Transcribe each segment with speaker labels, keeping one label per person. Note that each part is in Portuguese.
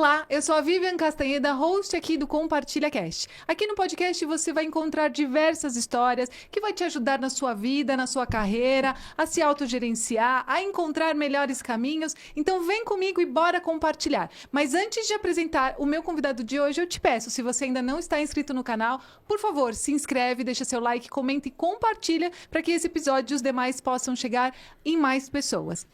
Speaker 1: Olá, eu sou a Vivian Castanheda, host aqui do Compartilha Cast. Aqui no podcast você vai encontrar diversas histórias que vai te ajudar na sua vida, na sua carreira, a se autogerenciar, a encontrar melhores caminhos. Então vem comigo e bora compartilhar. Mas antes de apresentar o meu convidado de hoje, eu te peço, se você ainda não está inscrito no canal, por favor, se inscreve, deixa seu like, comenta e compartilha para que esse episódio e os demais possam chegar em mais pessoas.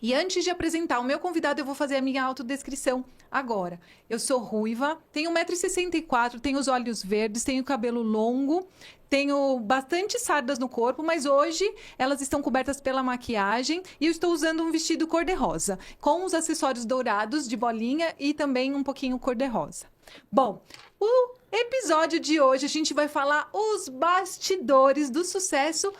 Speaker 1: E antes de apresentar o meu convidado, eu vou fazer a minha autodescrição agora. Eu sou ruiva, tenho 1,64 m, tenho os olhos verdes, tenho cabelo longo, tenho bastante sardas no corpo, mas hoje elas estão cobertas pela maquiagem e eu estou usando um vestido cor-de-rosa, com os acessórios dourados de bolinha e também um pouquinho cor-de-rosa. Bom, o episódio de hoje a gente vai falar os bastidores do sucesso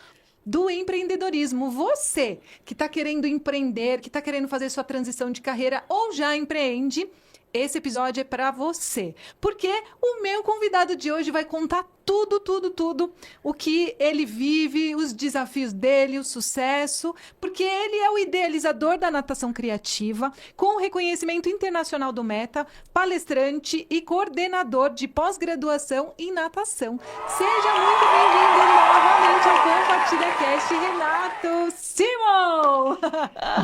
Speaker 1: do empreendedorismo. Você que está querendo empreender, que está querendo fazer sua transição de carreira ou já empreende, esse episódio é para você. Porque o meu convidado de hoje vai contar tudo, o que ele vive, os desafios dele, o sucesso, porque ele é o idealizador da natação criativa, com reconhecimento internacional do META, palestrante e coordenador de pós-graduação em natação. Seja muito bem-vindo novamente ao Compartilha Cast, Renato Simon!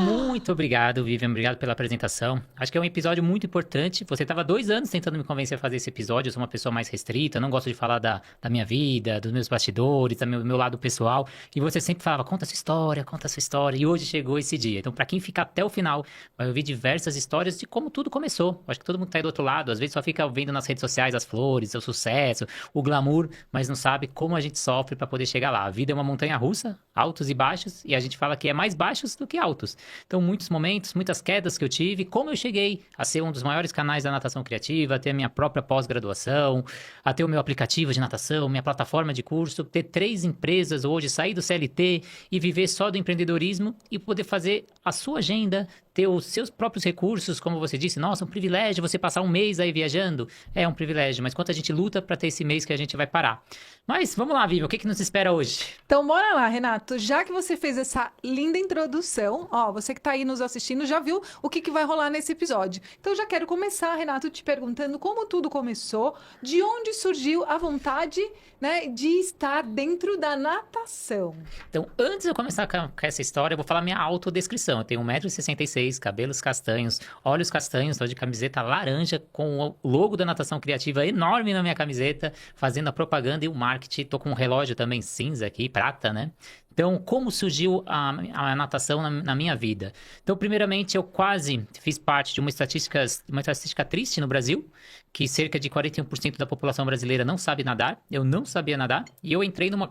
Speaker 2: Muito obrigado, Vivian. Obrigado pela apresentação. Acho que é um episódio muito importante. Você estava 2 anos tentando me convencer a fazer esse episódio. Eu sou uma pessoa mais restrita, não gosto de falar da minha vida, dos meus bastidores, do meu lado pessoal. E você sempre falava, conta a sua história. E hoje chegou esse dia. Então, para quem fica até o final, vai ouvir diversas histórias de como tudo começou. Acho que todo mundo tá aí do outro lado. Às vezes só fica vendo nas redes sociais as flores, o sucesso, o glamour, mas não sabe como a gente sofre para poder chegar lá. A vida é uma montanha russa, altos e baixos, e a gente fala que é mais baixos do que altos. Então, muitos momentos, muitas quedas que eu tive, como eu cheguei a ser um dos maiores canais da natação criativa, a ter a minha própria pós-graduação, a ter o meu aplicativo de natação, minha plataforma de curso, ter 3 empresas hoje, sair do CLT e viver só do empreendedorismo e poder fazer a sua agenda, ter os seus próprios recursos, como você disse, nossa, um privilégio você passar um mês aí viajando. É um privilégio, mas quanto a gente luta para ter esse mês que a gente vai parar. Mas vamos lá, Vivian, o que nos espera hoje?
Speaker 1: Então, bora lá, Renato. Já que você fez essa linda introdução, você que está aí nos assistindo já viu o que vai rolar nesse episódio. Então, já quero começar, Renato, te perguntando como tudo começou, de onde surgiu a vontade, né, de estar dentro da natação.
Speaker 2: Então, antes de eu começar com essa história, eu vou falar minha autodescrição. Eu tenho 1,66 m, cabelos castanhos, olhos castanhos, tô de camiseta laranja, com o logo da natação criativa enorme na minha camiseta, fazendo a propaganda e o marketing. Tô com um relógio também cinza aqui, prata, né? Então, como surgiu a natação na minha vida? Então, primeiramente, eu quase fiz parte de uma estatística triste no Brasil, que cerca de 41% da população brasileira não sabe nadar. Eu não sabia nadar. E eu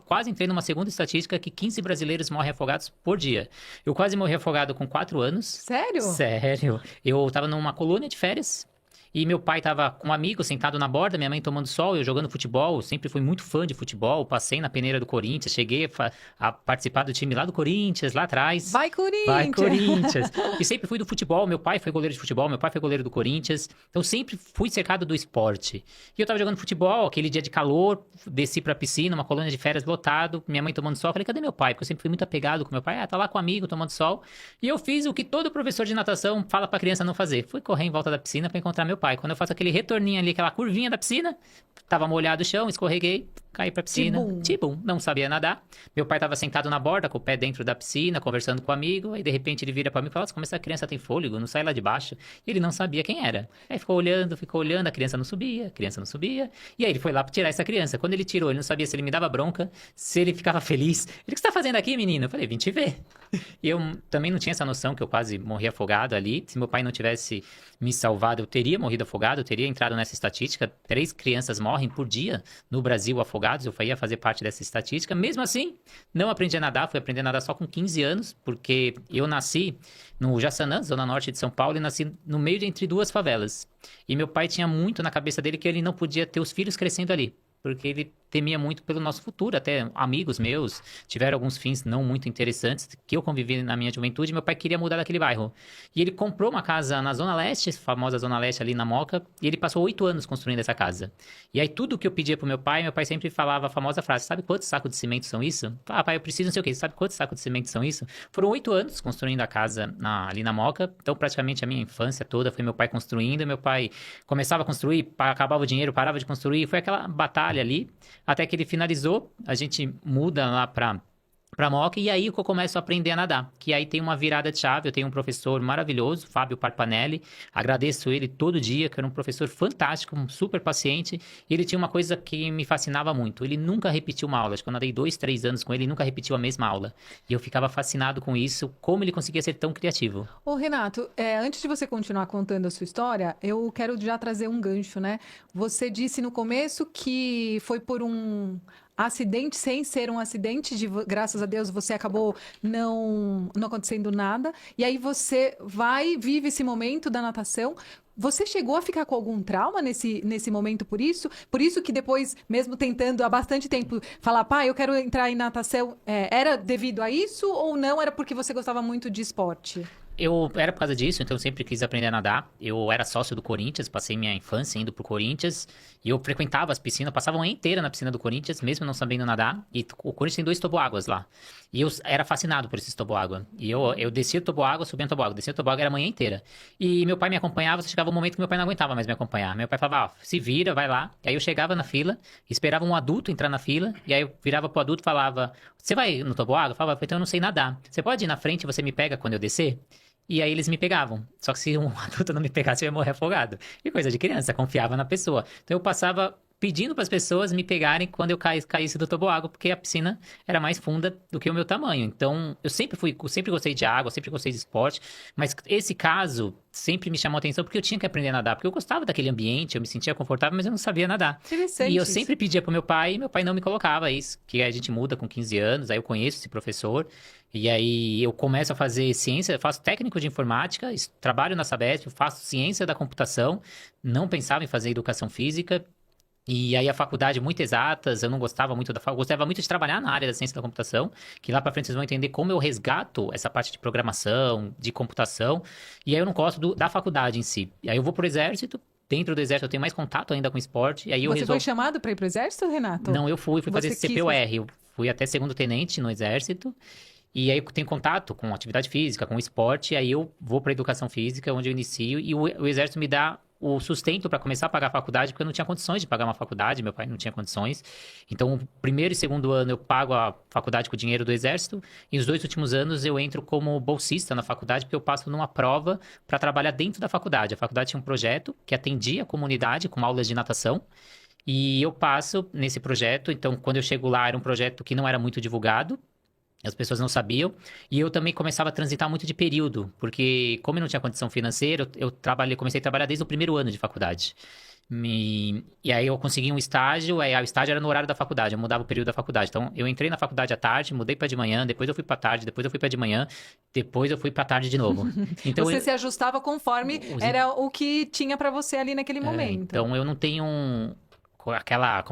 Speaker 2: quase entrei numa segunda estatística que 15 brasileiros morrem afogados por dia. Eu quase morri afogado com 4 anos.
Speaker 1: Sério?
Speaker 2: Sério. Eu estava numa colônia de férias. E meu pai estava com um amigo sentado na borda, minha mãe tomando sol, eu jogando futebol. Sempre fui muito fã de futebol, passei na peneira do Corinthians, cheguei a participar do time lá do Corinthians, lá atrás.
Speaker 1: Vai, Corinthians!
Speaker 2: Vai, Corinthians! E sempre fui do futebol, meu pai foi goleiro de futebol, meu pai foi goleiro do Corinthians. Então sempre fui cercado do esporte. E eu tava jogando futebol, aquele dia de calor, desci pra piscina, uma colônia de férias lotado, minha mãe tomando sol. Falei, cadê meu pai? Porque eu sempre fui muito apegado com meu pai. Tá lá com um amigo, tomando sol. E eu fiz o que todo professor de natação fala pra criança não fazer. Fui correr em volta da piscina pra encontrar meu pai. Quando eu faço aquele retorninho ali, aquela curvinha da piscina, tava molhado o chão, escorreguei, caí pra piscina. Tibum, não sabia nadar. Meu pai tava sentado na borda, com o pé dentro da piscina, conversando com o amigo, aí de repente ele vira pra mim e fala, nossa, como essa criança tem fôlego, não sai lá de baixo. E ele não sabia quem era. Aí ficou olhando, a criança não subia, e aí ele foi lá pra tirar essa criança. Quando ele tirou, ele não sabia se ele me dava bronca, se ele ficava feliz. Ele, o que você tá fazendo aqui, menino? Eu falei, vim te ver. E eu também não tinha essa noção que eu quase morri afogado ali. Se meu pai não tivesse me salvado, eu teria morrido afogado, eu teria entrado nessa estatística. 3 crianças morrem por dia no Brasil afogados, eu ia fazer parte dessa estatística. Mesmo assim, não aprendi a nadar, fui aprender a nadar só com 15 anos, porque eu nasci no Jaçanã, zona norte de São Paulo, e nasci no meio entre 2 favelas. E meu pai tinha muito na cabeça dele que ele não podia ter os filhos crescendo ali, porque ele temia muito pelo nosso futuro. Até amigos meus tiveram alguns fins não muito interessantes que eu convivi na minha juventude. Meu pai queria mudar daquele bairro. E ele comprou uma casa na Zona Leste, famosa Zona Leste ali na Moca, e ele passou 8 anos construindo essa casa. E aí tudo que eu pedia pro meu pai sempre falava a famosa frase: sabe quantos sacos de cimento são isso? Ah, pai, eu preciso não sei o quê. Sabe quantos sacos de cimento são isso? Foram 8 anos construindo a casa ali na Moca. Então, praticamente a minha infância toda foi meu pai construindo. Meu pai começava a construir, acabava o dinheiro, parava de construir. Foi aquela batalha ali, até que ele finalizou. A gente muda lá pra Moca, e aí que eu começo a aprender a nadar, que aí tem uma virada de chave. Eu tenho um professor maravilhoso, Fábio Parpanelli, agradeço ele todo dia, que era um professor fantástico, um super paciente, e ele tinha uma coisa que me fascinava muito: ele nunca repetiu uma aula. Acho que eu nadei 2, 3 anos com ele, nunca repetiu a mesma aula, e eu ficava fascinado com isso, como ele conseguia ser tão criativo.
Speaker 1: Ô, Renato, antes de você continuar contando a sua história, eu quero já trazer um gancho, né? Você disse no começo que foi por um acidente, sem ser um acidente, graças a Deus você acabou não acontecendo nada, e aí você vive esse momento da natação. Você chegou a ficar com algum trauma nesse momento por isso? Por isso que depois, mesmo tentando há bastante tempo falar, pai, eu quero entrar em natação, era devido a isso ou não? Era porque você gostava muito de esporte?
Speaker 2: Era por causa disso, então eu sempre quis aprender a nadar. Eu era sócio do Corinthians, passei minha infância indo pro Corinthians, e eu frequentava as piscinas, passava a manhã inteira na piscina do Corinthians, mesmo não sabendo nadar. E o Corinthians tem 2 toboáguas lá. E eu era fascinado por esses toboágua. E eu descia o toboágua, subia no toboágua, descia o toboágua, era a manhã inteira. E meu pai me acompanhava, chegava um momento que meu pai não aguentava mais me acompanhar. Meu pai falava, se vira, vai lá. E aí eu chegava na fila, esperava um adulto entrar na fila, e aí eu virava pro adulto e falava, você vai no toboágua? Eu falava, então eu não sei nadar. Você pode ir na frente e você me pega quando eu descer? E aí eles me pegavam. Só que se um adulto não me pegasse, eu ia morrer afogado. E coisa de criança, confiava na pessoa. Então eu passava pedindo para as pessoas me pegarem quando eu caísse do toboágua, porque a piscina era mais funda do que o meu tamanho. Então eu sempre gostei de água, sempre gostei de esporte, mas esse caso sempre me chamou a atenção porque eu tinha que aprender a nadar, porque eu gostava daquele ambiente, eu me sentia confortável, mas eu não sabia nadar.
Speaker 1: Interessante
Speaker 2: E eu
Speaker 1: isso.
Speaker 2: sempre pedia pro meu pai, e meu pai não me colocava. Isso que a gente muda com 15 anos, aí eu conheço esse professor, e aí eu começo a fazer ciência, eu faço técnico de informática, trabalho na Sabesp, faço ciência da computação, não pensava em fazer educação física. E aí a faculdade, muito exatas, eu não gostava muito da faculdade, gostava muito de trabalhar na área da ciência da computação, que lá pra frente vocês vão entender como eu resgato essa parte de programação, de computação, e aí eu não gosto da faculdade em si. E aí eu vou pro exército, dentro do exército eu tenho mais contato ainda com esporte, e aí eu
Speaker 1: Você foi chamado para ir pro exército, Renato?
Speaker 2: Não, eu fui fazer
Speaker 1: Você quis
Speaker 2: CPOR, eu fui até segundo tenente no exército, e aí eu tenho contato com atividade física, com esporte, e aí eu vou pra educação física, onde eu inicio, e o exército me dá o sustento para começar a pagar a faculdade, porque eu não tinha condições de pagar uma faculdade, meu pai não tinha condições. Então, o primeiro e segundo ano eu pago a faculdade com o dinheiro do exército, e os 2 últimos anos eu entro como bolsista na faculdade, porque eu passo numa prova para trabalhar dentro da faculdade. A faculdade tinha um projeto que atendia a comunidade com aulas de natação, e eu passo nesse projeto. Então, quando eu chego lá, era um projeto que não era muito divulgado, as pessoas não sabiam, e eu também começava a transitar muito de período, porque como eu não tinha condição financeira, comecei a trabalhar desde o primeiro ano de faculdade. E aí eu consegui um estágio, aí o estágio era no horário da faculdade, eu mudava o período da faculdade. Então eu entrei na faculdade à tarde, mudei para de manhã, depois eu fui para tarde, depois eu fui para de manhã, depois eu fui para tarde de novo. Então
Speaker 1: você se ajustava conforme era o que tinha para você ali naquele momento.
Speaker 2: Então eu não tenho aquela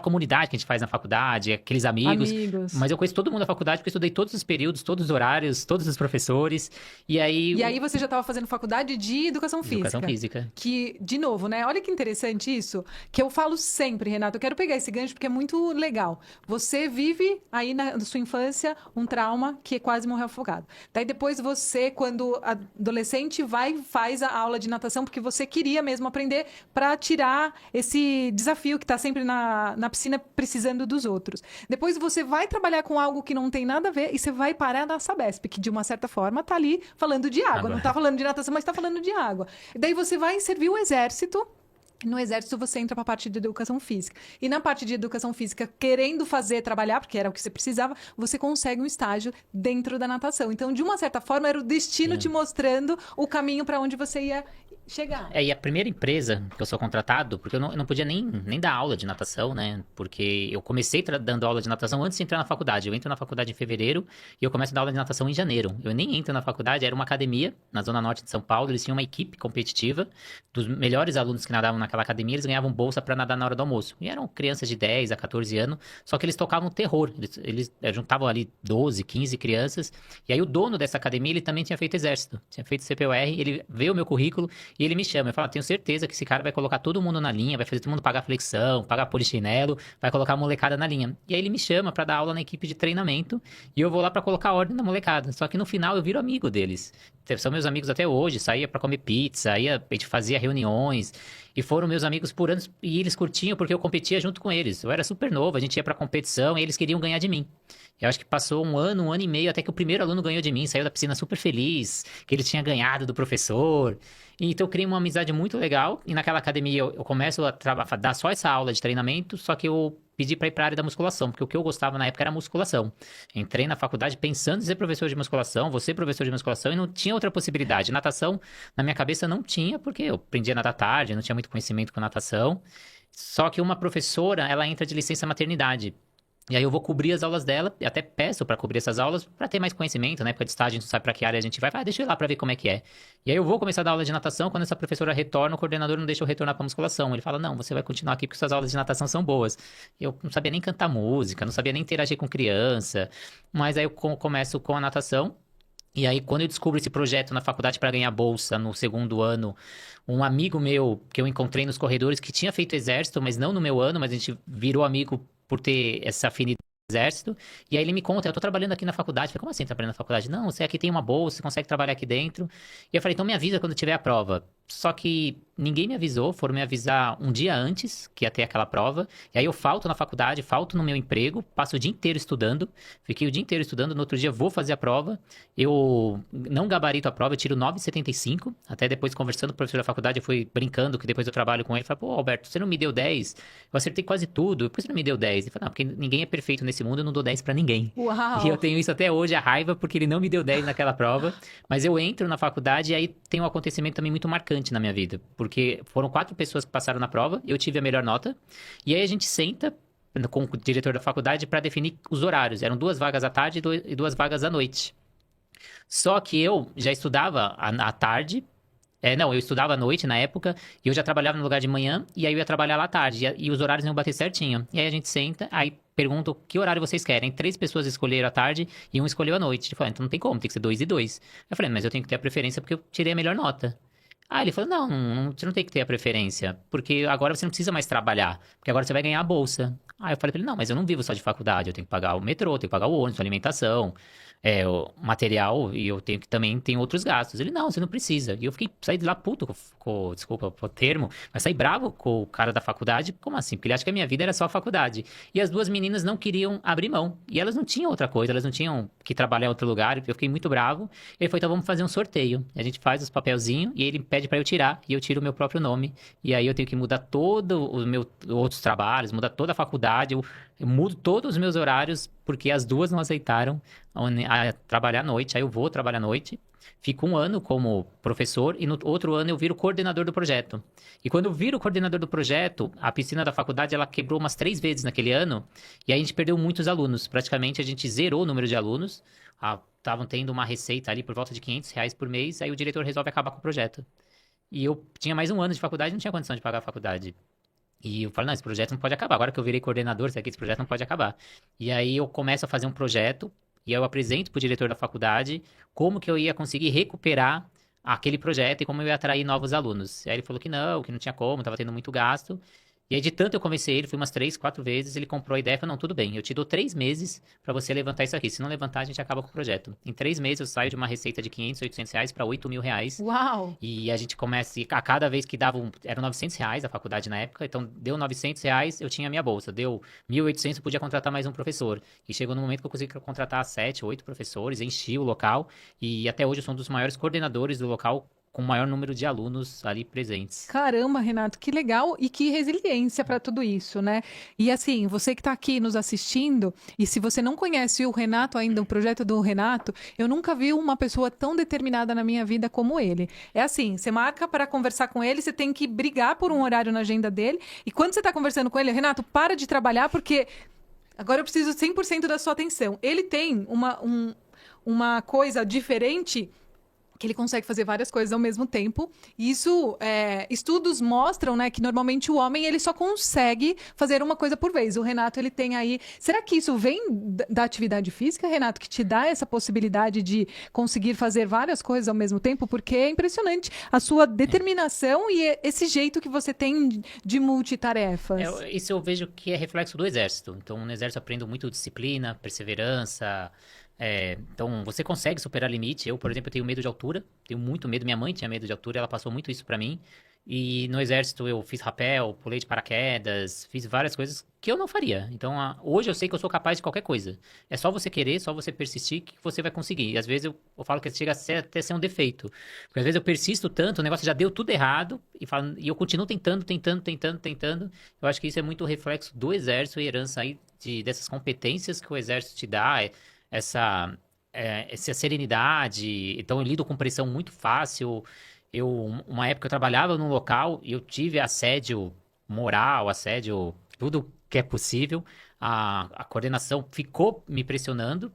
Speaker 2: comunidade que a gente faz na faculdade, aqueles amigos. Mas eu conheço todo mundo da faculdade, porque eu estudei todos os períodos, todos os horários, todos os professores. E aí
Speaker 1: você já estava fazendo faculdade de educação física.
Speaker 2: Educação física.
Speaker 1: Que, de novo, né? Olha que interessante isso, que eu falo sempre, Renato. Eu quero pegar esse gancho porque é muito legal. Você vive aí na sua infância um trauma que é quase morrer afogado. Daí depois você, quando adolescente, faz a aula de natação porque você queria mesmo aprender para tirar esse desafio que está sempre na piscina precisando dos outros. Depois você vai trabalhar com algo que não tem nada a ver e você vai parar na Sabesp, que de uma certa forma está ali falando de água. Não está falando de natação, mas está falando de água. E daí você vai servir o exército. No exército você entra para a parte de educação física. E na parte de educação física, querendo trabalhar, porque era o que você precisava, você consegue um estágio dentro da natação. Então, de uma certa forma, era o destino te mostrando o caminho para onde você ia chegar.
Speaker 2: E a primeira empresa que eu sou contratado, porque eu não podia nem dar aula de natação, né? Porque eu comecei dando aula de natação antes de entrar na faculdade. Eu entro na faculdade em fevereiro e eu começo a dar aula de natação em janeiro. Eu nem entro na faculdade, era uma academia na Zona Norte de São Paulo. Eles tinham uma equipe competitiva dos melhores alunos que nadavam naquela academia. Eles ganhavam bolsa para nadar na hora do almoço. E eram crianças de 10 a 14 anos, só que eles tocavam terror. Eles juntavam ali 12, 15 crianças. E aí o dono dessa academia, ele também tinha feito exército, tinha feito CPUR. Ele vê o meu currículo e ele me chama, eu falo, tenho certeza que esse cara vai colocar todo mundo na linha, vai fazer todo mundo pagar flexão, pagar polichinelo, vai colocar a molecada na linha. E aí ele me chama pra dar aula na equipe de treinamento e eu vou lá pra colocar ordem na molecada. Só que no final eu viro amigo deles. São meus amigos até hoje, saía pra comer pizza, a gente fazia reuniões e foram meus amigos por anos e eles curtiam porque eu competia junto com eles. Eu era super novo, a gente ia pra competição e eles queriam ganhar de mim. Eu acho que passou um ano e meio até que o primeiro aluno ganhou de mim, saiu da piscina super feliz, que ele tinha ganhado do professor. E então eu criei uma amizade muito legal. E naquela academia eu começo a dar só essa aula de treinamento, só que eu pedi para ir para a área da musculação, porque o que eu gostava na época era musculação. Entrei na faculdade pensando em ser professor de musculação, vou ser professor de musculação e não tinha outra possibilidade. Natação, na minha cabeça, não tinha, porque eu aprendi a nadar tarde, não tinha muito conhecimento com natação. Só que uma professora, ela entra de licença maternidade. E aí eu vou cobrir as aulas dela, e até peço pra cobrir essas aulas pra ter mais conhecimento, né? Época de estágio, a gente não sabe pra que área a gente vai. Deixa eu ir lá pra ver como é que é. E aí eu vou começar a dar aula de natação, quando essa professora retorna, o coordenador não deixa eu retornar pra musculação. Ele fala, não, você vai continuar aqui porque suas aulas de natação são boas. Eu não sabia nem cantar música, não sabia nem interagir com criança. Mas aí eu começo com a natação. E aí, quando eu descubro esse projeto na faculdade para ganhar bolsa no segundo ano, um amigo meu que eu encontrei nos corredores que tinha feito exército, mas não no meu ano, mas a gente virou amigo por ter essa afinidade com o exército. E aí ele me conta, eu tô trabalhando aqui na faculdade. Eu falei, como assim trabalhando na faculdade? Não, você aqui tem uma bolsa, você consegue trabalhar aqui dentro. E eu falei, então me avisa quando tiver a prova. Só que ninguém me avisou, foram me avisar um dia antes que ia ter aquela prova. E aí eu falto na faculdade, falto no meu emprego, passo o dia inteiro estudando. Fiquei o dia inteiro estudando, no outro dia vou fazer a prova. Eu não gabarito a prova, eu tiro 9,75. Até depois, conversando com o professor da faculdade, eu fui brincando, que depois eu trabalho com ele. Falei, pô, Alberto, você não me deu 10? Eu acertei quase tudo, por que você não me deu 10? Ele falou, não, porque ninguém é perfeito nesse mundo, eu não dou 10 pra ninguém. E eu
Speaker 1: Uau!
Speaker 2: tenho isso até hoje, a raiva, porque ele não me deu 10 naquela prova. Mas eu entro na faculdade e aí tem um acontecimento também muito marcante na minha vida. Porque foram 4 pessoas que passaram na prova, eu tive a melhor nota. E aí a gente senta com o diretor da faculdade para definir os horários. Eram 2 vagas à tarde e 2 vagas à noite. Só que eu já estudava à tarde. Não, eu estudava à noite na época, e eu já trabalhava no lugar de manhã, e aí eu ia trabalhar lá à tarde, e os horários iam bater certinho. E aí a gente senta, aí pergunta que horário vocês querem. 3 pessoas escolheram à tarde e um escolheu à noite. Ele falou, então não tem como, tem que ser 2 e 2. Eu falei, mas eu tenho que ter a preferência porque eu tirei a melhor nota. Ah, ele falou, você não tem que ter a preferência, porque agora você não precisa mais trabalhar, porque agora você vai ganhar a bolsa. Aí eu falei pra ele, não, mas eu não vivo só de faculdade, eu tenho que pagar o metrô, tenho que pagar o ônibus, a alimentação, o material, e eu tenho que também tem outros gastos. Ele, não, você não precisa. E eu saí de lá puto desculpa o termo, mas saí bravo com o cara da faculdade, como assim? Porque ele acha que a minha vida era só a faculdade. E as duas meninas não queriam abrir mão, e elas não tinham outra coisa, elas não tinham que trabalhar em outro lugar, eu fiquei muito bravo. E ele falou, então vamos fazer um sorteio. A gente faz os papelzinhos, e ele pede pra eu tirar, e eu tiro o meu próprio nome, e aí eu tenho que mudar todo os meus outros trabalhos, mudar toda a faculdade, eu mudo todos os meus horários, porque as duas não aceitaram a trabalhar à noite. Aí eu vou trabalhar à noite, fico um ano como professor e no outro ano eu viro coordenador do projeto. E quando eu viro coordenador do projeto, a piscina da faculdade ela quebrou umas 3 vezes naquele ano, e aí a gente perdeu muitos alunos. Praticamente a gente zerou o número de alunos, estavam tendo uma receita ali por volta de R$ 500 por mês, aí o diretor resolve acabar com o projeto. E eu tinha mais um ano de faculdade, não tinha condição de pagar a faculdade. E eu falo, não, esse projeto não pode acabar. Agora que eu virei coordenador, esse projeto não pode acabar. E aí eu começo a fazer um projeto e eu apresento para o diretor da faculdade como que eu ia conseguir recuperar aquele projeto e como eu ia atrair novos alunos. Aí ele falou que não tinha como, estava tendo muito gasto. E aí, de tanto eu conversei ele, fui umas 3, 4 vezes, ele comprou a ideia e falou, não, tudo bem, eu te dou 3 meses para você levantar isso aqui. Se não levantar, a gente acaba com o projeto. Em 3 meses eu saio de uma receita de 500, R$ 800 para R$ 8.000.
Speaker 1: Uau!
Speaker 2: E a gente começa, a cada vez que dava, eram R$ 900 a faculdade na época, então deu R$ 900, eu tinha a minha bolsa. Deu 1.800, eu podia contratar mais um professor. E chegou no momento que eu consegui contratar 7, 8 professores, enchi o local. E até hoje eu sou um dos maiores coordenadores do local, com o maior número de alunos ali presentes.
Speaker 1: Caramba, Renato, que legal e que resiliência para tudo isso, né? E assim, você que está aqui nos assistindo, e se você não conhece o Renato ainda, o projeto do Renato, eu nunca vi uma pessoa tão determinada na minha vida como ele. É assim, você marca para conversar com ele, você tem que brigar por um horário na agenda dele, e quando você está conversando com ele, Renato, para de trabalhar porque agora eu preciso 100% da sua atenção. Ele tem uma coisa diferente que ele consegue fazer várias coisas ao mesmo tempo. E isso, estudos mostram, né, que normalmente o homem ele só consegue fazer uma coisa por vez. O Renato, ele tem aí... Será que isso vem da atividade física, Renato, que te dá essa possibilidade de conseguir fazer várias coisas ao mesmo tempo? Porque é impressionante a sua determinação e esse jeito que você tem de multitarefas.
Speaker 2: Isso eu vejo que é reflexo do exército. Então, no exército eu aprendo muito disciplina, perseverança. Então, você consegue superar limite. Eu, por exemplo, tenho medo de altura. Tenho muito medo. Minha mãe tinha medo de altura. Ela passou muito isso pra mim. E no exército eu fiz rapel, pulei de paraquedas. Fiz várias coisas que eu não faria. Então, hoje eu sei que eu sou capaz de qualquer coisa. É só você querer, só você persistir que você vai conseguir. E às vezes eu falo que chega até ser um defeito. Porque às vezes eu persisto tanto, o negócio já deu tudo errado. E eu continuo tentando. Eu acho que isso é muito reflexo do exército e herança aí dessas competências que o exército te dá. Essa serenidade. Então, eu lido com pressão muito fácil. Uma época eu trabalhava num local e eu tive assédio moral, assédio, tudo que é possível. A coordenação ficou me pressionando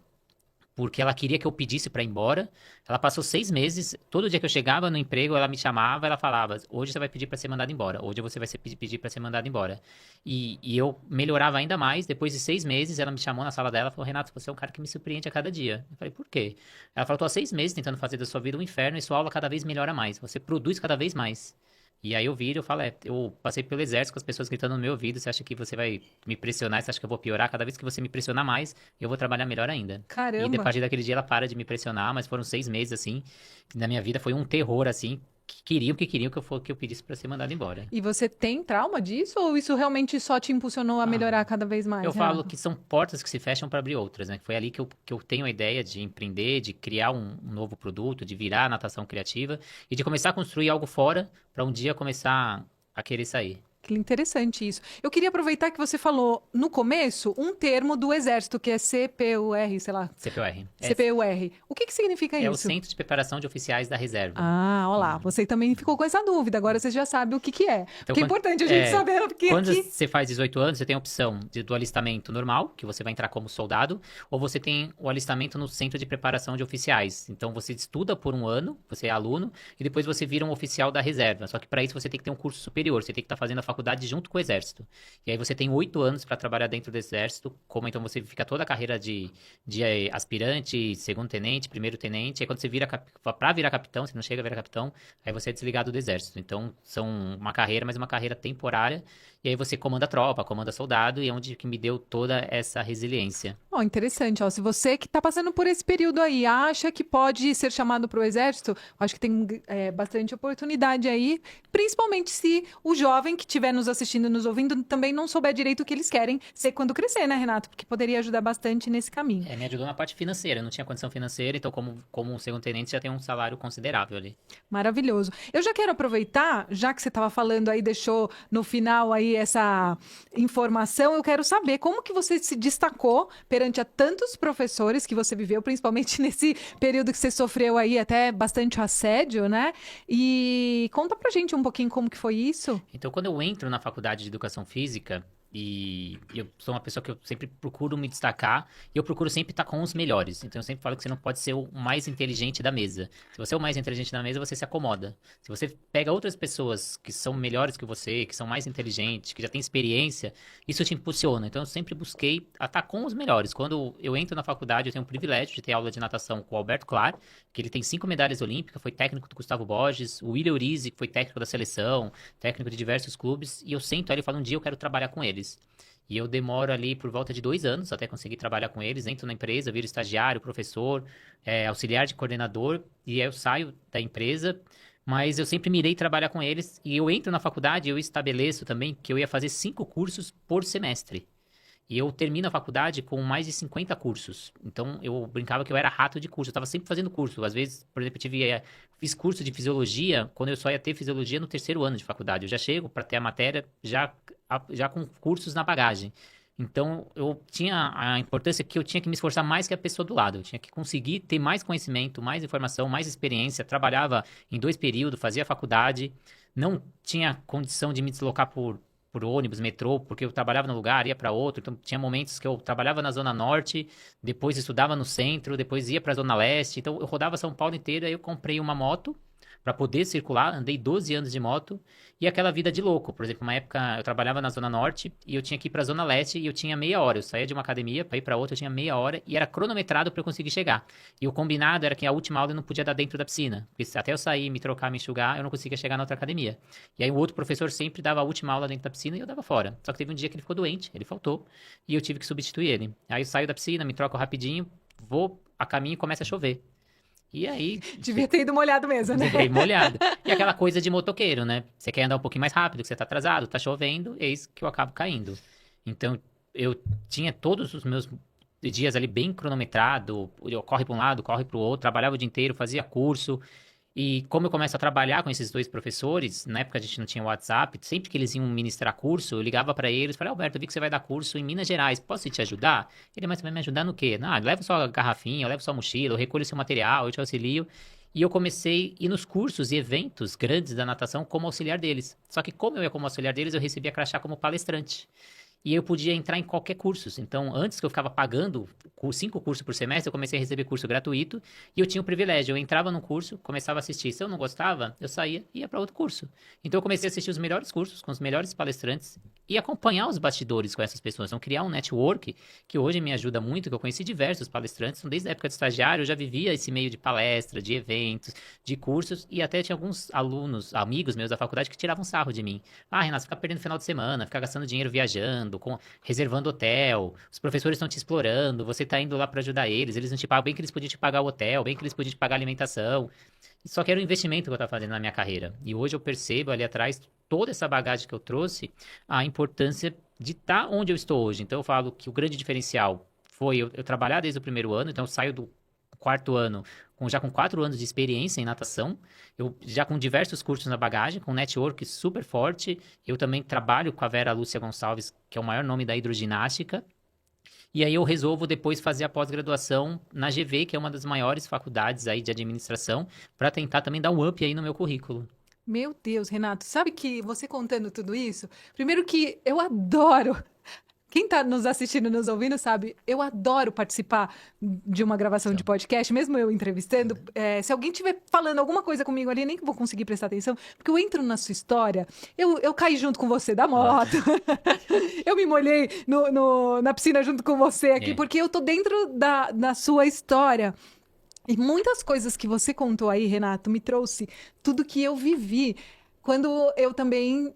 Speaker 2: porque ela queria que eu pedisse para ir embora. Ela passou 6 meses, todo dia que eu chegava no emprego, ela me chamava, ela falava, hoje você vai pedir para ser mandado embora, hoje você vai pedir para ser mandado embora. E eu melhorava ainda mais, depois de 6 meses, ela me chamou na sala dela e falou, Renato, você é um cara que me surpreende a cada dia. Eu falei, por quê? Ela falou, tô há 6 meses tentando fazer da sua vida um inferno e sua aula cada vez melhora mais, você produz cada vez mais. E aí eu viro e eu falo, eu passei pelo exército com as pessoas gritando no meu ouvido, você acha que você vai me pressionar, você acha que eu vou piorar? Cada vez que você me pressionar mais, eu vou trabalhar melhor ainda.
Speaker 1: Caramba!
Speaker 2: E a partir daquele dia ela para de me pressionar, mas foram 6 meses, assim, que na minha vida foi um terror, assim, que queriam que eu pedisse pra ser mandado embora.
Speaker 1: E você tem trauma disso ou isso realmente só te impulsionou a melhorar cada vez mais?
Speaker 2: Eu
Speaker 1: Renato?
Speaker 2: falo que são portas que se fecham para abrir outras, né? Foi ali que eu tenho a ideia de empreender, de criar um novo produto, de virar a natação criativa e de começar a construir algo fora para um dia começar a querer sair.
Speaker 1: Que interessante isso. Eu queria aproveitar que você falou no começo um termo do Exército, que é CPUR, sei lá.
Speaker 2: CPUR.
Speaker 1: CPUR. O que significa isso?
Speaker 2: É o Centro de Preparação de Oficiais da Reserva.
Speaker 1: Ah, olha lá. Você também ficou com essa dúvida. Agora você já sabe o que é.
Speaker 2: Então,
Speaker 1: Porque é importante a gente saber o que
Speaker 2: quando
Speaker 1: aqui...
Speaker 2: você faz 18 anos, você tem a opção do alistamento normal, que você vai entrar como soldado, ou você tem o alistamento no Centro de Preparação de Oficiais. Então, você estuda por um ano, você é aluno, e depois você vira um oficial da reserva. Só que para isso você tem que ter um curso superior, você tem que estar fazendo a faculdade junto com o Exército. E aí você tem 8 anos para trabalhar dentro do Exército, como então você fica toda a carreira de aspirante, segundo tenente, primeiro tenente, aí quando você vira para virar capitão, você não chega a virar capitão, aí você é desligado do Exército. Então, são uma carreira, mas uma carreira temporária, e aí você comanda tropa, comanda soldado, e é onde que me deu toda essa resiliência.
Speaker 1: Ó, interessante, ó. Se você que está passando por esse período aí acha que pode ser chamado para o Exército, acho que tem bastante oportunidade aí, principalmente se o jovem que estiver nos assistindo e nos ouvindo também não souber direito o que eles querem ser quando crescer, né, Renato? Porque poderia ajudar bastante nesse caminho.
Speaker 2: Me ajudou na parte financeira, eu não tinha condição financeira, então como um segundo tenente já tem um salário considerável ali.
Speaker 1: Maravilhoso. Eu já quero aproveitar, já que você estava falando aí, deixou no final aí essa informação, eu quero saber como que você se destacou perante a tantos professores que você viveu, principalmente nesse período que você sofreu aí até bastante assédio, né? E conta pra gente um pouquinho como que foi isso.
Speaker 2: Então, quando eu entro na faculdade de Educação Física, e eu sou uma pessoa que eu sempre procuro me destacar, e eu procuro sempre estar com os melhores. Então, eu sempre falo que você não pode ser o mais inteligente da mesa. Se você é o mais inteligente da mesa, você se acomoda. Se você pega outras pessoas que são melhores que você, que são mais inteligentes, que já têm experiência, isso te impulsiona. Então, eu sempre busquei estar com os melhores. Quando eu entro na faculdade, eu tenho o privilégio de ter aula de natação com o Alberto Clar, que ele tem 5 medalhas olímpicas, foi técnico do Gustavo Borges, o William Urize, que foi técnico da seleção, técnico de diversos clubes, e eu sento ali e falo, um dia eu quero trabalhar com eles. E eu demoro ali por volta de 2 anos até conseguir trabalhar com eles. Entro na empresa, viro estagiário, professor, auxiliar de coordenador, e aí eu saio da empresa, mas eu sempre mirei trabalhar com eles. E eu entro na faculdade e eu estabeleço também que eu ia fazer 5 cursos por semestre. E eu termino a faculdade com mais de 50 cursos. Então, eu brincava que eu era rato de curso. Eu estava sempre fazendo curso. Às vezes, por exemplo, fiz curso de fisiologia quando eu só ia ter fisiologia no terceiro ano de faculdade. Eu já chego para ter a matéria já com cursos na bagagem. Então, eu tinha a importância que eu tinha que me esforçar mais que a pessoa do lado. Eu tinha que conseguir ter mais conhecimento, mais informação, mais experiência. Trabalhava em 2 períodos, fazia faculdade. Não tinha condição de me deslocar por ônibus, metrô, porque eu trabalhava num lugar, ia para outro. Então, tinha momentos que eu trabalhava na Zona Norte, depois estudava no centro, depois ia para a Zona Leste. Então, eu rodava São Paulo inteira. Aí eu comprei uma moto para poder circular. Andei 12 anos de moto. E aquela vida de louco. Por exemplo, uma época eu trabalhava na Zona Norte e eu tinha que ir para a Zona Leste e eu tinha meia hora. Eu saía de uma academia para ir para outra, eu tinha meia hora e era cronometrado para eu conseguir chegar. E o combinado era que a última aula eu não podia dar dentro da piscina. Porque até eu sair, me trocar, me enxugar, eu não conseguia chegar na outra academia. E aí o outro professor sempre dava a última aula dentro da piscina e eu dava fora. Só que teve um dia que ele ficou doente, ele faltou e eu tive que substituir ele. Aí eu saio da piscina, me troco rapidinho, vou a caminho e começa a chover. E aí...
Speaker 1: Devia ter ido molhado mesmo, né?
Speaker 2: Fiquei molhado. E aquela coisa de motoqueiro, né? Você quer andar um pouquinho mais rápido, que você tá atrasado, tá chovendo, eis que eu acabo caindo. Então, eu tinha todos os meus dias ali bem cronometrado, eu corre para um lado, corre para o outro, trabalhava o dia inteiro, fazia curso. E como eu começo a trabalhar com esses 2 professores, na época a gente não tinha WhatsApp, sempre que eles iam ministrar curso, eu ligava para eles, falei, Alberto, eu vi que você vai dar curso em Minas Gerais, posso te ajudar? Ele, mas você vai me ajudar no quê? Não, leva sua garrafinha, eu levo sua mochila, eu recolho seu material, eu te auxilio. E eu comecei a ir nos cursos e eventos grandes da natação como auxiliar deles. Só que como eu ia como auxiliar deles, eu recebia crachá como palestrante. E eu podia entrar em qualquer curso. Então, antes que eu ficava pagando 5 cursos por semestre, eu comecei a receber curso gratuito e eu tinha o privilégio. Eu entrava no curso, começava a assistir. Se eu não gostava, eu saía e ia para outro curso. Então, eu comecei a assistir os melhores cursos com os melhores palestrantes e acompanhar os bastidores com essas pessoas. Então, criar um network que hoje me ajuda muito, que eu conheci diversos palestrantes. Então, desde a época de estagiário, eu já vivia esse meio de palestra, de eventos, de cursos e até tinha alguns alunos, amigos meus da faculdade que tiravam sarro de mim. Ah, Renato, fica perdendo final de semana, fica gastando dinheiro viajando, reservando hotel, os professores estão te explorando, você está indo lá para ajudar eles não te pagam, bem que eles podiam te pagar o hotel, bem que eles podiam te pagar a alimentação. Só que era um investimento que eu estava fazendo na minha carreira. E hoje eu percebo ali atrás, toda essa bagagem que eu trouxe, a importância de estar onde eu estou hoje. Então eu falo que o grande diferencial foi eu trabalhar desde o primeiro ano, então eu saio do 4º ano já com 4 anos de experiência em natação, eu já com diversos cursos na bagagem, com um network super forte. Eu também trabalho com a Vera Lúcia Gonçalves, que é o maior nome da hidroginástica. E aí eu resolvo depois fazer a pós-graduação na GV, que é uma das maiores faculdades aí de administração, para tentar também dar um up aí no meu currículo.
Speaker 1: Meu Deus, Renato, sabe que você contando tudo isso, primeiro que eu adoro. Quem está nos assistindo, nos ouvindo, sabe, eu adoro participar de uma gravação de podcast, mesmo eu entrevistando. Se alguém estiver falando alguma coisa comigo ali, nem que vou conseguir prestar atenção, porque eu entro na sua história, eu caí junto com você da moto, eu me molhei na piscina junto com você aqui, porque eu tô dentro da sua história. E muitas coisas que você contou aí, Renato, me trouxe tudo que eu vivi. Quando eu também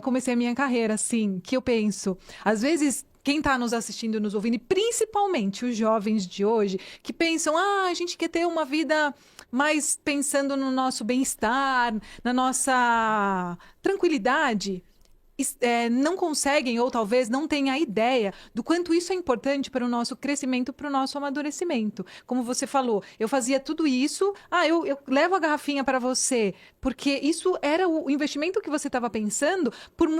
Speaker 1: comecei a minha carreira, assim, que eu penso, às vezes, quem está nos assistindo, nos ouvindo, e principalmente os jovens de hoje, que pensam, a gente quer ter uma vida mais pensando no nosso bem-estar, na nossa tranquilidade, não conseguem ou talvez não tenham a ideia do quanto isso é importante para o nosso crescimento, para o nosso amadurecimento. Como você falou, eu fazia tudo isso, eu levo a garrafinha para você, porque isso era o investimento que você estava pensando,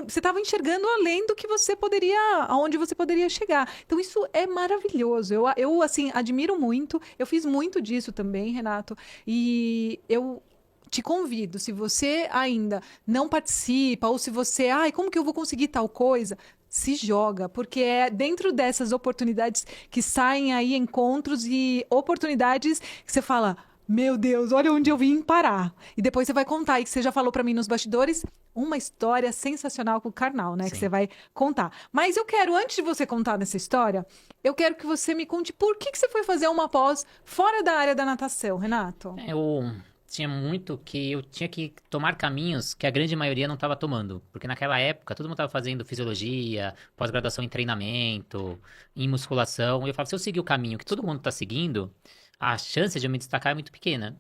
Speaker 1: você estava enxergando além do que você poderia, aonde você poderia chegar. Então isso é maravilhoso. Eu assim, admiro muito, eu fiz muito disso também, Renato, e eu te convido, se você ainda não participa, ou se você, como que eu vou conseguir tal coisa? Se joga, porque é dentro dessas oportunidades que saem aí encontros e oportunidades que você fala, meu Deus, olha onde eu vim parar. E depois você vai contar, e que você já falou para mim nos bastidores, uma história sensacional com o Karnal, né? Sim. Que você vai contar. Mas eu quero, antes de você contar nessa história, eu quero que você me conte por que você foi fazer uma pós fora da área da natação, Renato?
Speaker 2: Tinha muito que eu tinha que tomar caminhos que a grande maioria não estava tomando. Porque naquela época, todo mundo estava fazendo fisiologia, pós-graduação em treinamento, em musculação. E eu falava, se eu seguir o caminho que todo mundo está seguindo, a chance de eu me destacar é muito pequena.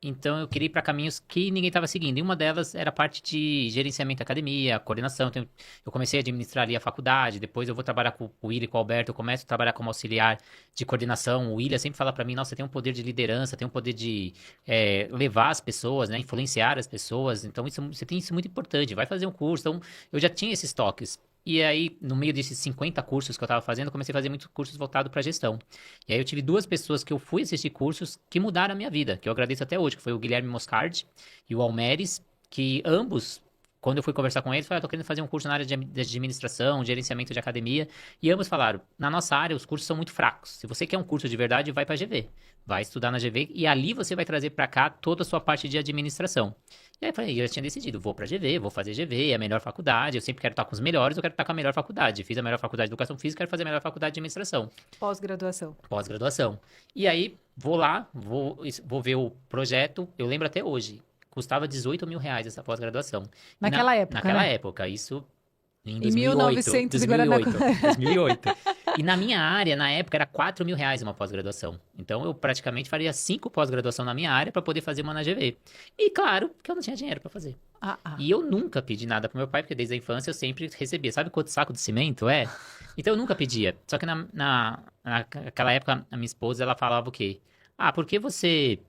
Speaker 2: Então eu queria ir para caminhos que ninguém estava seguindo. E uma delas era a parte de gerenciamento da academia, coordenação. Então, eu comecei a administrar ali a faculdade, depois eu vou trabalhar com o William e com o Alberto, eu começo a trabalhar como auxiliar de coordenação. O William sempre fala para mim, nossa, você tem um poder de liderança, tem um poder de levar as pessoas, né, influenciar as pessoas. Então você tem isso muito importante, vai fazer um curso. Então eu já tinha esses toques. E aí, no meio desses 50 cursos que eu estava fazendo, eu comecei a fazer muitos cursos voltados para gestão. E aí eu tive duas pessoas que eu fui assistir cursos que mudaram a minha vida, que eu agradeço até hoje, que foi o Guilherme Moscardi e o Almeres, que ambos, quando eu fui conversar com eles, falaram, tô querendo fazer um curso na área de administração, gerenciamento de academia, e ambos falaram, na nossa área os cursos são muito fracos. Se você quer um curso de verdade, vai para a GV. Vai estudar na GV e ali você vai trazer para cá toda a sua parte de administração. E aí eu já tinha decidido, vou pra GV, vou fazer GV, é a melhor faculdade, eu sempre quero estar com os melhores, eu quero estar com a melhor faculdade. Fiz a melhor faculdade de educação física, quero fazer a melhor faculdade de administração.
Speaker 1: Pós-graduação.
Speaker 2: Pós-graduação. E aí, vou lá, vou ver o projeto, eu lembro até hoje, custava 18 mil reais essa pós-graduação.
Speaker 1: Naquela época,
Speaker 2: Naquela
Speaker 1: né?
Speaker 2: época, isso em
Speaker 1: Em 1900
Speaker 2: 2008, 2008. E na minha área, na época, era 4 mil reais uma pós-graduação. Então, eu praticamente faria 5 pós-graduação na minha área para poder fazer uma na GV. E claro, que eu não tinha dinheiro para fazer. E eu nunca pedi nada pro meu pai, porque desde a infância eu sempre recebia. Sabe quanto saco de cimento é? Então, eu nunca pedia. Só que naquela época, a minha esposa, ela falava o quê? Ah, por que você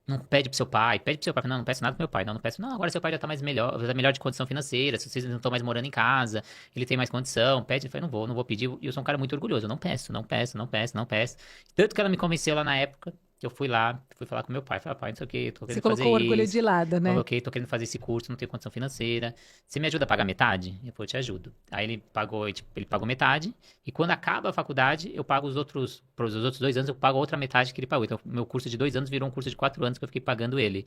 Speaker 2: não pede pro seu pai? Pede pro seu pai. Não, não peço nada pro meu pai. Não, não peço. Não, agora seu pai já tá mais melhor, já tá melhor de condição financeira. Se vocês não estão mais morando em casa, ele tem mais condição. Pede. Eu falei, não vou pedir. E eu sou um cara muito orgulhoso. Eu não peço, não peço, não peço, não peço. Tanto que ela me convenceu lá na época, que eu fui lá, fui falar com meu pai. Falei, pai, não sei o que, tô querendo
Speaker 1: Você
Speaker 2: fazer
Speaker 1: colocou o orgulho
Speaker 2: isso.
Speaker 1: de lado, né?
Speaker 2: Coloquei, tô querendo fazer esse curso, não tenho condição financeira. Você me ajuda a pagar metade? Eu falei, eu te ajudo. Aí ele pagou metade. E quando acaba a faculdade, eu pago pros outros 2 anos, eu pago a outra metade que ele pagou. Então, meu curso de 2 anos virou um curso de 4 anos que eu fiquei pagando ele.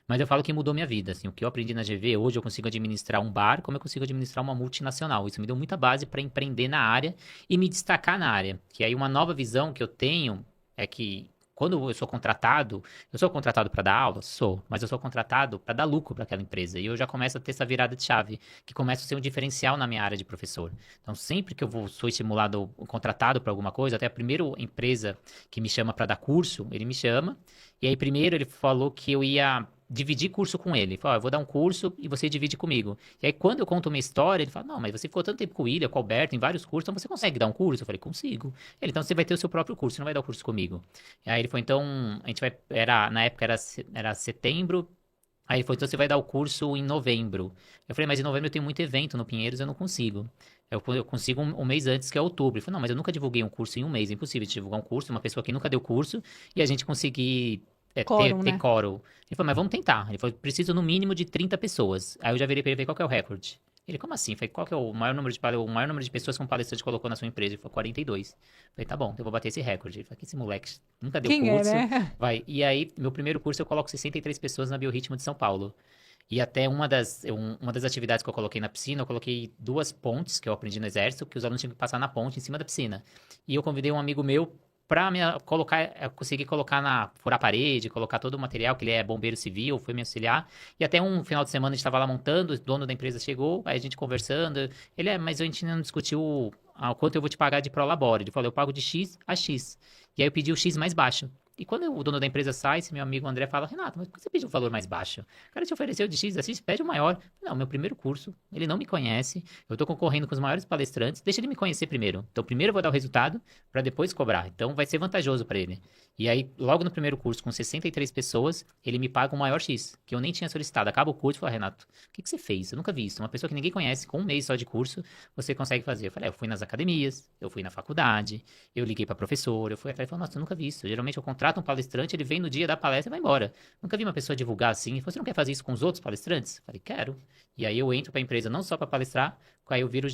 Speaker 2: Mas eu falo que mudou minha vida, assim, o que eu aprendi na GV, hoje eu consigo administrar um bar, como eu consigo administrar uma multinacional. Isso me deu muita base para empreender na área e me destacar na área. Que aí uma nova visão que eu tenho é que quando eu sou contratado para dar aula? Sou, mas eu sou contratado para dar lucro para aquela empresa. E eu já começo a ter essa virada de chave, que começa a ser um diferencial na minha área de professor. Então, sempre que sou estimulado, contratado para alguma coisa, até a primeira empresa que me chama para dar curso, ele me chama. E aí, primeiro, ele falou que eu ia dividir curso com ele. Ele falou, eu vou dar um curso e você divide comigo. E aí, quando eu conto uma história, ele fala, não, mas você ficou tanto tempo com o William, com o Alberto, em vários cursos, então você consegue dar um curso? Eu falei, consigo. Ele, então você vai ter o seu próprio curso, você não vai dar o curso comigo. E aí ele falou, então, a gente vai, na época era setembro, aí ele falou, então você vai dar o curso em novembro. Eu falei, mas em novembro eu tenho muito evento no Pinheiros, eu não consigo. Eu consigo um mês antes, que é outubro. Ele falou, não, mas eu nunca divulguei um curso em um mês, é impossível de divulgar um curso, uma pessoa que nunca deu curso, e a gente conseguir
Speaker 1: Quórum,
Speaker 2: ter
Speaker 1: né?
Speaker 2: quórum. Ele falou, mas vamos tentar. Ele falou, preciso no mínimo de 30 pessoas. Aí eu já virei pra ele ver qual que é o recorde. Ele, como assim? Eu falei, qual que é o maior número de pessoas que um palestrante colocou na sua empresa? Ele falou, 42. Eu falei, tá bom, eu vou bater esse recorde. Ele falou, que esse moleque nunca deu
Speaker 1: Quem
Speaker 2: curso.
Speaker 1: é, né?
Speaker 2: Vai. E aí, meu primeiro curso eu coloco 63 pessoas na Biorritmo de São Paulo. E até uma das atividades que eu coloquei na piscina, eu coloquei 2 pontes que eu aprendi no exército, que os alunos tinham que passar na ponte em cima da piscina. E eu convidei um amigo meu pra conseguir furar a parede, colocar todo o material, que ele é bombeiro civil, foi me auxiliar. E até um final de semana a gente tava lá montando, o dono da empresa chegou, aí a gente conversando. Ele, mas a gente ainda não discutiu o quanto eu vou te pagar de prolabore. Ele falou, eu pago de X a X. E aí eu pedi o X mais baixo. E quando o dono da empresa sai, esse meu amigo André fala, Renato, mas por que você pediu um valor mais baixo? O cara te ofereceu de X a X, pede o maior. Não, meu primeiro curso, ele não me conhece, eu tô concorrendo com os maiores palestrantes, deixa ele me conhecer primeiro. Então, primeiro eu vou dar o resultado, para depois cobrar. Então, vai ser vantajoso para ele. E aí, logo no primeiro curso, com 63 pessoas, ele me paga o maior X, que eu nem tinha solicitado. Acaba o curso e fala, Renato, o que você fez? Eu nunca vi isso. Uma pessoa que ninguém conhece, com um mês só de curso, você consegue fazer. Eu falei, eu fui nas academias, eu fui na faculdade, eu liguei para professor, eu fui atrás e falei, nossa, eu nunca vi isso. Geralmente eu contrato um palestrante, ele vem no dia da palestra e vai embora. Nunca vi uma pessoa divulgar assim. Ele falou, você não quer fazer isso com os outros palestrantes? Eu falei, quero. E aí eu entro para a empresa não só para palestrar, aí eu viro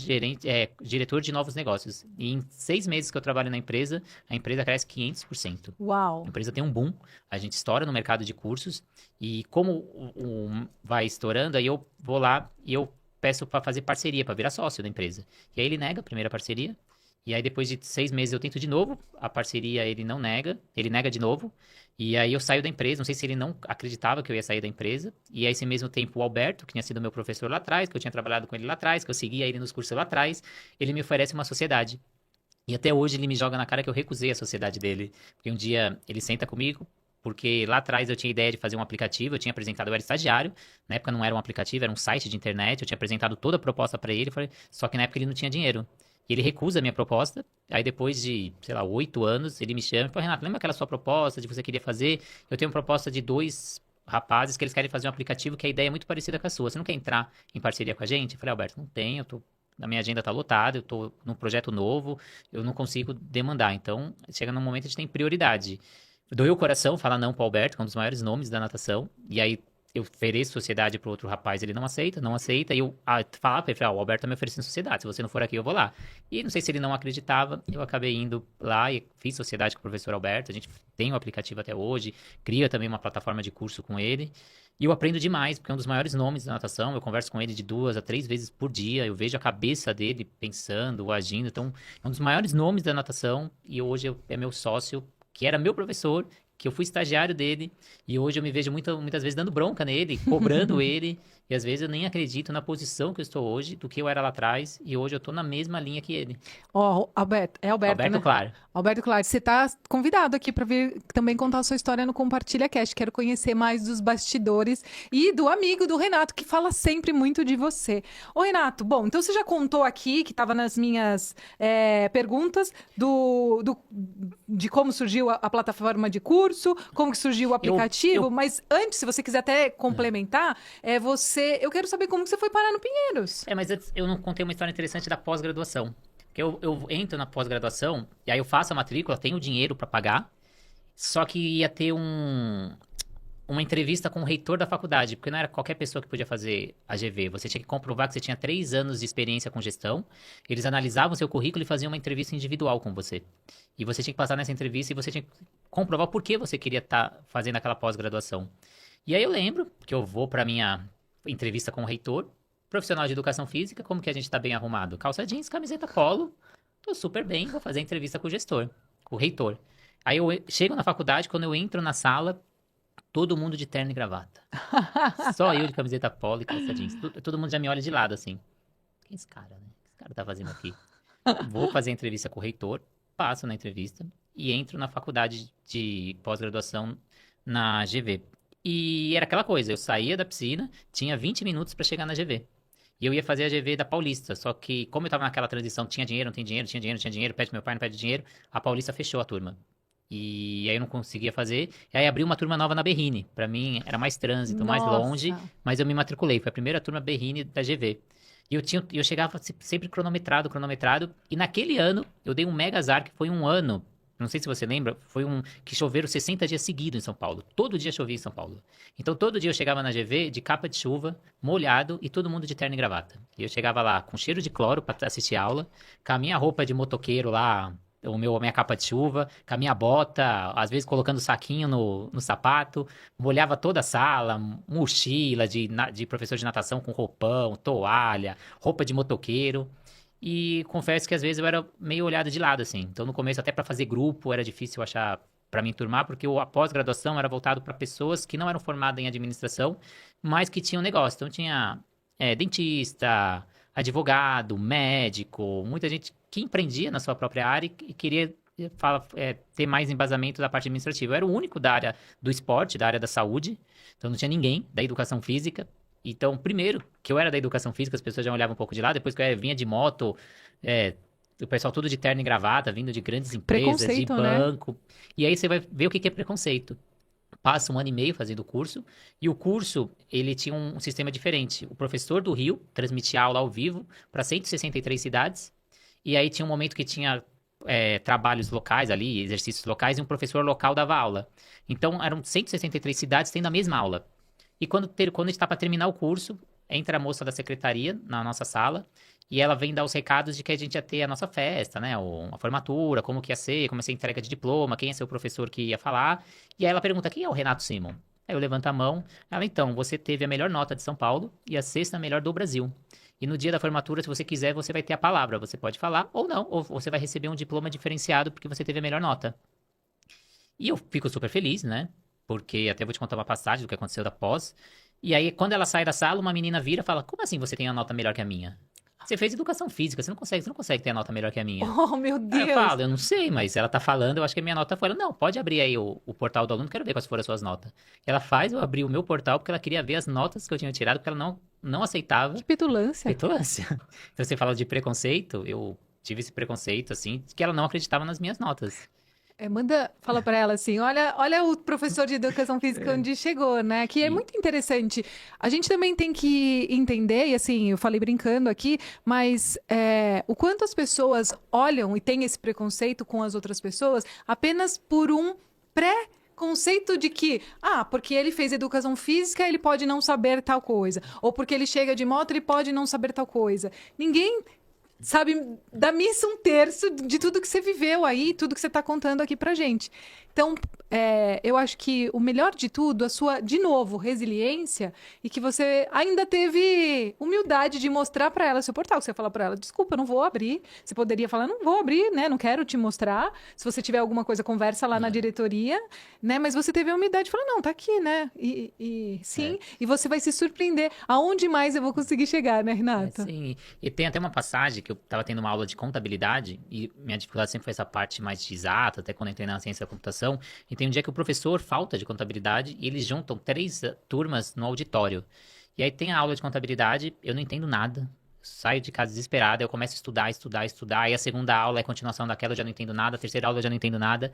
Speaker 2: diretor de novos negócios. E em 6 meses que eu trabalho na empresa, a empresa cresce 500%.
Speaker 1: Uau!
Speaker 2: A empresa tem um boom, a gente estoura no mercado de cursos, e como vai estourando, aí eu vou lá e eu peço para fazer parceria, para virar sócio da empresa. E aí ele nega a primeira parceria, e aí depois de 6 meses eu tento de novo, a parceria ele não nega, ele nega de novo, e aí eu saio da empresa, não sei se ele não acreditava que eu ia sair da empresa, e aí esse mesmo tempo o Alberto, que tinha sido meu professor lá atrás, que eu tinha trabalhado com ele lá atrás, que eu seguia ele nos cursos lá atrás, ele me oferece uma sociedade. E até hoje ele me joga na cara que eu recusei a sociedade dele, porque um dia ele senta comigo, porque lá atrás eu tinha ideia de fazer um aplicativo, eu era estagiário, na época não era um aplicativo, era um site de internet, eu tinha apresentado toda a proposta para ele, só que na época ele não tinha dinheiro. E ele recusa a minha proposta, aí depois de, sei lá, 8 anos, ele me chama e fala, Renato, lembra aquela sua proposta de você queria fazer? Eu tenho uma proposta de 2 rapazes que eles querem fazer um aplicativo que a ideia é muito parecida com a sua, você não quer entrar em parceria com a gente? Eu falei, Alberto, não tenho, a minha agenda tá lotada, eu tô num projeto novo, eu não consigo demandar. Então, chega num momento que a gente tem prioridade. Doeu o coração falar não pro Alberto, que é um dos maiores nomes da natação. E aí, eu ofereço sociedade pro outro rapaz, ele não aceita. E eu falar pra ele, o Alberto tá me oferecendo sociedade, se você não for aqui, eu vou lá. E não sei se ele não acreditava, eu acabei indo lá e fiz sociedade com o professor Alberto. A gente tem o aplicativo até hoje, cria também uma plataforma de curso com ele. E eu aprendo demais, porque é um dos maiores nomes da natação. Eu converso com ele de 2 a 3 vezes por dia. Eu vejo a cabeça dele pensando, agindo. Então, é um dos maiores nomes da natação. E hoje é meu sócio, que era meu professor, que eu fui estagiário dele. E hoje eu me vejo muitas vezes dando bronca nele, cobrando ele. E às vezes eu nem acredito na posição que eu estou hoje, do que eu era lá atrás. E hoje eu estou na mesma linha que ele.
Speaker 1: Ó, Alberto,
Speaker 2: Alberto,
Speaker 1: né?
Speaker 2: claro.
Speaker 1: Alberto Claro, você está convidado aqui para vir também contar a sua história no Compartilha Cast. Quero conhecer mais dos bastidores e do amigo do Renato, que fala sempre muito de você. Ô, Renato, bom, então você já contou aqui, que estava nas minhas perguntas, de como surgiu a plataforma de curso, como que surgiu o aplicativo, mas antes, se você quiser até complementar, eu quero saber como que você foi parar no Pinheiros.
Speaker 2: Mas antes eu não contei uma história interessante da pós-graduação. Porque eu entro na pós-graduação, e aí eu faço a matrícula, tenho dinheiro para pagar, só que ia ter uma entrevista com o reitor da faculdade, porque não era qualquer pessoa que podia fazer a GV. Você tinha que comprovar que você tinha 3 anos de experiência com gestão, eles analisavam seu currículo e faziam uma entrevista individual com você. E você tinha que passar nessa entrevista e você tinha que comprovar por que você queria estar fazendo aquela pós-graduação. E aí eu lembro que eu vou para minha entrevista com o reitor, profissional de educação física, como que a gente tá bem arrumado? Calça jeans, camiseta polo, tô super bem, vou fazer a entrevista com o gestor, com o reitor. Aí eu chego na faculdade, quando eu entro na sala, todo mundo de terno e gravata. Só eu de camiseta polo e calça jeans. Todo mundo já me olha de lado, assim. Quem é esse cara, né? O que esse cara tá fazendo aqui? Vou fazer a entrevista com o reitor, passo na entrevista e entro na faculdade de pós-graduação na GV. E era aquela coisa, eu saía da piscina, tinha 20 minutos para chegar na GV. E eu ia fazer a GV da Paulista, só que como eu tava naquela transição, tinha dinheiro, não tem dinheiro, tinha dinheiro, tinha dinheiro, pede pro meu pai, não pede dinheiro, a Paulista fechou a turma. E aí eu não conseguia fazer, e aí abriu uma turma nova na Berrine. Pra mim era mais trânsito, mais longe, mas eu me matriculei, foi a primeira turma Berrine da GV. E eu chegava sempre cronometrado, e naquele ano eu dei um mega azar, que foi um ano, não sei se você lembra, foi que choveram 60 dias seguidos em São Paulo. Todo dia chovia em São Paulo. Então, todo dia eu chegava na GV de capa de chuva, molhado e todo mundo de terno e gravata. E eu chegava lá com cheiro de cloro para assistir aula, com a minha roupa de motoqueiro lá, a minha capa de chuva, com a minha bota, às vezes colocando saquinho no sapato, molhava toda a sala, mochila de professor de natação com roupão, toalha, roupa de motoqueiro. E confesso que às vezes eu era meio olhado de lado, assim. Então, no começo, até para fazer grupo, era difícil achar para me enturmar, porque a pós-graduação era voltado para pessoas que não eram formadas em administração, mas que tinham negócio. Então, tinha dentista, advogado, médico, muita gente que empreendia na sua própria área e queria ter mais embasamento da parte administrativa. Eu era o único da área do esporte, da área da saúde, então não tinha ninguém da educação física. Então, primeiro, que eu era da educação física, as pessoas já olhavam um pouco de lado, depois que eu vinha de moto, o pessoal tudo de terno e gravata, vindo de grandes empresas, de banco. Né? E aí você vai ver o que é preconceito. Passa 1 ano e meio fazendo o curso, e o curso, ele tinha um sistema diferente. O professor do Rio transmitia aula ao vivo para 163 cidades, e aí tinha um momento que tinha trabalhos locais ali, exercícios locais, e um professor local dava aula. Então, eram 163 cidades tendo a mesma aula. E quando está para terminar o curso, entra a moça da secretaria na nossa sala e ela vem dar os recados de que a gente ia ter a nossa festa, né? A formatura, como que ia ser, como ia ser a entrega de diploma, quem ia ser o professor que ia falar. E aí ela pergunta, quem é o Renato Simon? Aí eu levanto a mão. Ela, então, você teve a melhor nota de São Paulo e a 6ª melhor do Brasil. E no dia da formatura, se você quiser, você vai ter a palavra. Você pode falar ou não, ou você vai receber um diploma diferenciado porque você teve a melhor nota. E eu fico super feliz, né? Porque até vou te contar uma passagem do que aconteceu da pós. E aí, quando ela sai da sala, uma menina vira e fala, como assim você tem a nota melhor que a minha? você fez educação física, você não consegue ter a nota melhor que a minha.
Speaker 1: Oh, meu
Speaker 2: Aí
Speaker 1: Deus.
Speaker 2: eu falo, eu não sei, mas ela tá falando, eu acho que a minha nota foi. Ela, não, pode abrir aí o portal do aluno, quero ver quais foram as suas notas. Ela faz eu abrir o meu portal porque ela queria ver as notas que eu tinha tirado, porque ela não aceitava
Speaker 1: Que petulância.
Speaker 2: petulância. Então você fala de preconceito, eu tive esse preconceito, assim, que ela não acreditava nas minhas notas.
Speaker 1: Fala pra ela assim, olha o professor de educação física onde chegou, né? Que é
Speaker 2: E
Speaker 1: muito interessante. A gente também tem que entender, e assim, eu falei brincando aqui, mas o quanto as pessoas olham e têm esse preconceito com as outras pessoas apenas por um pré-conceito de que, porque ele fez educação física, ele pode não saber tal coisa. Ou porque ele chega de moto, ele pode não saber tal coisa. Ninguém sabe, da missa um terço de tudo que você viveu aí, tudo que você está contando aqui pra gente. Então, eu acho que o melhor de tudo, a sua, de novo, resiliência, e que você ainda teve humildade de mostrar para ela seu portal. Você fala para ela, desculpa, eu não vou abrir. Você poderia falar, não vou abrir, né? Não quero te mostrar. Se você tiver alguma coisa, conversa lá na diretoria, né? Mas você teve a humildade de falar, não, tá aqui, né? E sim, e você vai se surpreender. Aonde mais eu vou conseguir chegar, né, Renata?
Speaker 2: sim. E tem até uma passagem que eu tava tendo uma aula de contabilidade, e minha dificuldade sempre foi essa parte mais de exata, até quando eu entrei na ciência da computação. E tem um dia que o professor falta de contabilidade e eles juntam 3 turmas no auditório. E aí tem a aula de contabilidade, eu não entendo nada. Saio de casa desesperado, eu começo a estudar. Aí a segunda aula é continuação daquela, eu já não entendo nada. A terceira aula eu já não entendo nada.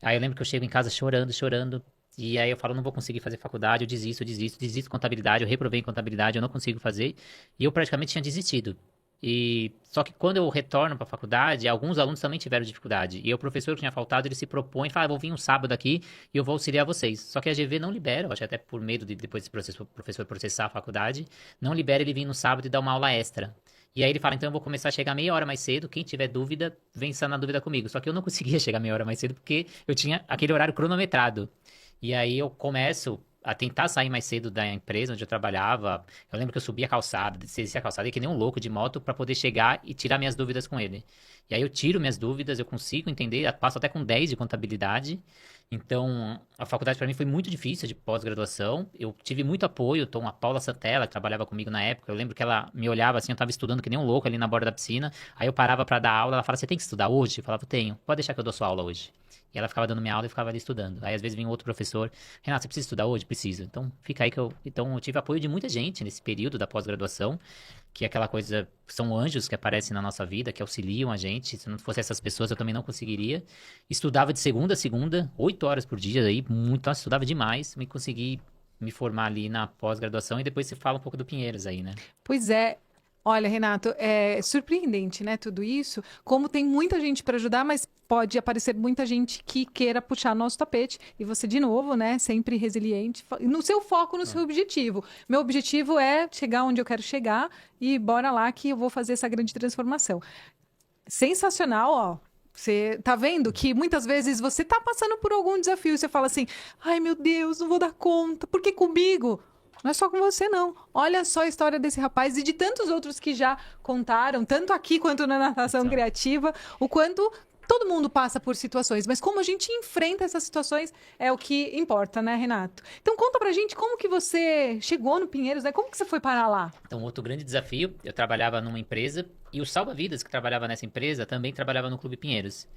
Speaker 2: Aí eu lembro que eu chego em casa chorando. E aí eu falo, não vou conseguir fazer faculdade, eu desisto de contabilidade, eu reprovei em contabilidade, eu não consigo fazer. E eu praticamente tinha desistido. E só que quando eu retorno para a faculdade, alguns alunos também tiveram dificuldade. E o professor que tinha faltado, ele se propõe, fala, vou vir um sábado aqui e eu vou auxiliar vocês. Só que a GV não libera, eu acho até por medo de depois desse professor processar a faculdade, não libera ele vir no sábado e dar uma aula extra. E aí ele fala, então eu vou começar a chegar meia hora mais cedo, quem tiver dúvida, vem sanar dúvida comigo. Só que eu não conseguia chegar meia hora mais cedo porque eu tinha aquele horário cronometrado. E aí eu começo a tentar sair mais cedo da empresa onde eu trabalhava. Eu lembro que eu subia a calçada, descia a calçada, e que nem um louco de moto para poder chegar e tirar minhas dúvidas com ele. E aí eu tiro minhas dúvidas, eu consigo entender, passo até com 10 de contabilidade. Então, a faculdade para mim foi muito difícil de pós-graduação. Eu tive muito apoio, então a Paula Santella, que trabalhava comigo na época, eu lembro que ela me olhava assim, eu estava estudando que nem um louco ali na borda da piscina. Aí eu parava para dar aula, ela falava, você tem que estudar hoje? Eu falava, tenho. Pode deixar que eu dou sua aula hoje. E ela ficava dando minha aula e ficava ali estudando. Aí às vezes vinha outro professor, Renato, você precisa estudar hoje? Preciso. Então fica aí que eu... Então eu tive apoio de muita gente nesse período da pós-graduação, que é aquela coisa, são anjos que aparecem na nossa vida, que auxiliam a gente. Se não fosse essas pessoas, eu também não conseguiria. Estudava de segunda a segunda, 8 horas por dia, aí, muito, nossa, estudava demais, me consegui me formar ali na pós-graduação, e depois você fala um pouco do Pinheiros aí, né?
Speaker 1: Pois é. Olha, Renato, é surpreendente, né, tudo isso. Como tem muita gente para ajudar, mas pode aparecer muita gente que queira puxar nosso tapete. E você, de novo, né, sempre resiliente, no seu foco, no seu objetivo. Meu objetivo é chegar onde eu quero chegar e bora lá que eu vou fazer essa grande transformação. Sensacional, ó. Você tá vendo que muitas vezes você tá passando por algum desafio e você fala assim: ai meu Deus, não vou dar conta, por que comigo? Não é só com você, não. Olha só a história desse rapaz e de tantos outros que já contaram, tanto aqui quanto na natação criativa, o quanto todo mundo passa por situações, mas como a gente enfrenta essas situações é o que importa, né, Renato? Então conta pra gente como que você chegou no Pinheiros, né? Como que você foi parar lá?
Speaker 2: Então, outro grande desafio, eu trabalhava numa empresa e o salva-vidas que trabalhava nessa empresa também trabalhava no Clube Pinheiros.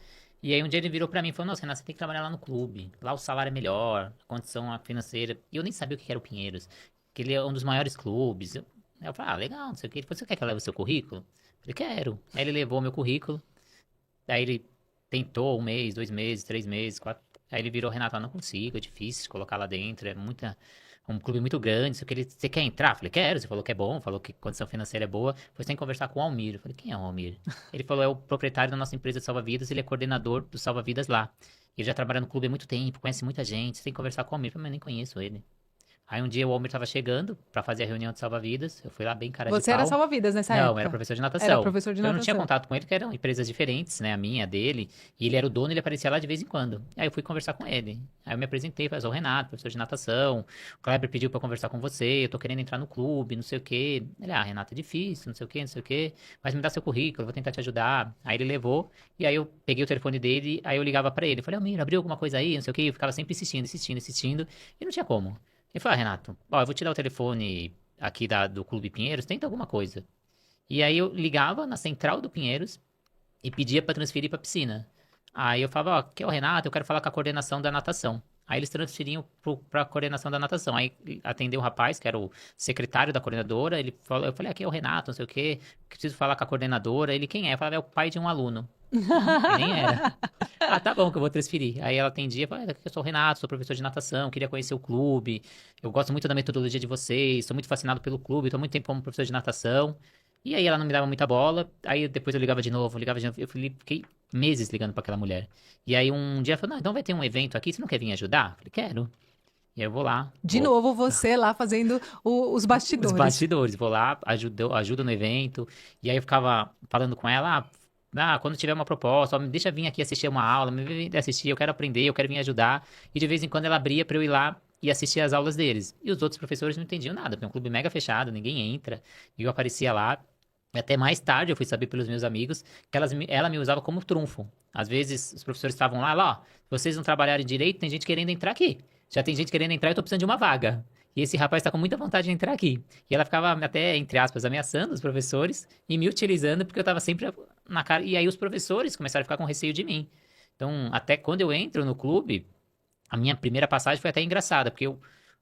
Speaker 2: E aí um dia ele virou pra mim e falou, nossa, Renato, você tem que trabalhar lá no clube. Lá o salário é melhor, a condição financeira. E eu nem sabia o que era o Pinheiros, que ele é um dos maiores clubes. Eu falei, legal, não sei o que. Ele falou, você quer que eu leve o seu currículo? Eu falei, quero. Aí ele levou o meu currículo. Daí ele tentou 1 mês, 2 meses, 3 meses, 4. Aí ele virou, Renato, não consigo, é difícil de colocar lá dentro, um clube muito grande, só que você quer entrar? Eu falei, quero, você falou que é bom, falou que a condição financeira é boa, você tem que conversar com o Almir. Eu falei, quem é o Almir? Ele falou, é o proprietário da nossa empresa de salva-vidas, ele é coordenador do salva-vidas lá. Ele já trabalha no clube há muito tempo, conhece muita gente, você tem que conversar com o Almir. Eu falei, mas eu nem conheço ele. Aí um dia o Almir tava chegando pra fazer a reunião de salva-vidas. Eu fui lá bem cara de
Speaker 1: Você
Speaker 2: pau.
Speaker 1: era salva-vidas nessa época?
Speaker 2: Não, era professor de natação.
Speaker 1: Era professor de
Speaker 2: Então, eu não tinha
Speaker 1: natação.
Speaker 2: contato com ele, que eram empresas diferentes, né? A minha, a dele. E ele era o dono, ele aparecia lá de vez em quando. Aí eu fui conversar com ele. Aí eu me apresentei, falei, sou o Renato, professor de natação. O Kleber pediu pra conversar com você, eu tô querendo entrar no clube, não sei o quê. Ele, Renato, é difícil, não sei o quê, não sei o quê. Mas me dá seu currículo, eu vou tentar te ajudar. Aí ele levou, e aí eu peguei o telefone dele, aí eu ligava pra ele. Falei, Almir, abriu alguma coisa aí, não sei o quê. Eu ficava sempre insistindo, e não tinha como. Ele falou, Renato, eu vou te dar o telefone aqui do Clube Pinheiros, tenta alguma coisa. E aí eu ligava na central do Pinheiros e pedia pra transferir pra piscina. Aí eu falava, ó, aqui é o Renato, eu quero falar com a coordenação da natação. Aí eles transferiam pra coordenação da natação. Aí atendeu um rapaz, que era o secretário da coordenadora. Ele falou, eu falei, aqui é o Renato, não sei o quê, preciso falar com a coordenadora. Ele, quem é? Eu falava, é o pai de um aluno. E nem era. Ah, tá bom, que eu vou transferir. Aí ela atendia, falava, eu sou o Renato, sou professor de natação, queria conhecer o clube. Eu gosto muito da metodologia de vocês, sou muito fascinado pelo clube, tô há muito tempo como professor de natação. E aí ela não me dava muita bola. Aí depois eu ligava de novo, ligava de novo. Fiquei meses ligando pra aquela mulher. E aí um dia ela falou, não, então vai ter um evento aqui, você não quer vir ajudar? Eu falei, quero. E aí eu vou lá.
Speaker 1: De novo, você lá fazendo os
Speaker 2: Os
Speaker 1: bastidores.
Speaker 2: bastidores, vou lá, ajudo no evento. E aí eu ficava falando com ela, quando tiver uma proposta, ó, me deixa vir aqui assistir uma aula, me vir assistir, eu quero aprender, eu quero vir ajudar. E de vez em quando ela abria pra eu ir lá e assistir as aulas deles. E os outros professores não entendiam nada, porque é um clube mega fechado, ninguém entra. E eu aparecia lá. E até mais tarde eu fui saber pelos meus amigos que ela me usava como trunfo. Às vezes os professores estavam lá, ó, se vocês não trabalharem direito, tem gente querendo entrar aqui. Já tem gente querendo entrar e eu tô precisando de uma vaga. E esse rapaz tá com muita vontade de entrar aqui. E ela ficava até, entre aspas, ameaçando os professores e me utilizando porque eu tava sempre na cara. E aí os professores começaram a ficar com receio de mim. Então, até quando eu entro no clube, a minha primeira passagem foi até engraçada, porque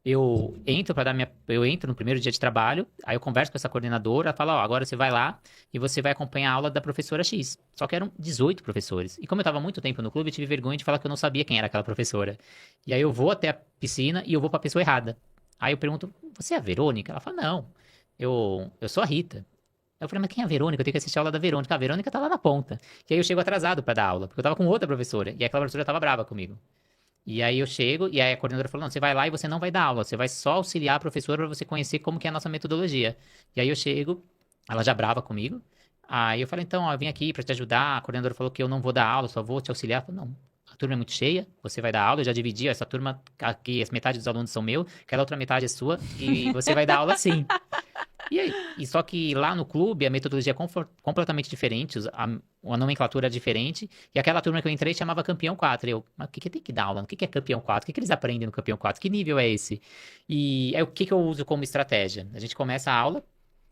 Speaker 2: eu entro para dar minha. Eu entro no primeiro dia de trabalho, aí eu converso com essa coordenadora, ela fala, ó, agora você vai lá e você vai acompanhar a aula da professora X. Só que eram 18 professores. E como eu estava muito tempo no clube, eu tive vergonha de falar que eu não sabia quem era aquela professora. E aí eu vou até a piscina e eu vou para a pessoa errada. Aí eu pergunto, você é a Verônica? Ela fala, não, eu sou a Rita. Eu falei, mas quem é a Verônica? Eu tenho que assistir a aula da Verônica. A Verônica tá lá na ponta. E aí eu chego atrasado para dar aula, porque eu tava com outra professora. E aquela professora tava brava comigo. E aí eu chego, e aí a coordenadora falou, não, você vai lá e você não vai dar aula, você vai só auxiliar a professora para você conhecer como que é a nossa metodologia. E aí eu chego, ela já brava comigo, aí eu falei, então, ó, eu vim aqui para te ajudar, a coordenadora falou que eu não vou dar aula, só vou te auxiliar. Eu falei, não, a turma é muito cheia, você vai dar aula, eu já dividi, ó, essa turma aqui, essa metade dos alunos são meu, aquela outra metade é sua, e você vai dar aula sim. E aí, só que lá no clube a metodologia é completamente diferente, a nomenclatura é diferente, e aquela turma que eu entrei chamava Campeão 4. Eu, mas o que tem que dar aula? O que é Campeão 4? O que eles aprendem no Campeão 4? Que nível é esse? E aí o que eu uso como estratégia? A gente começa a aula,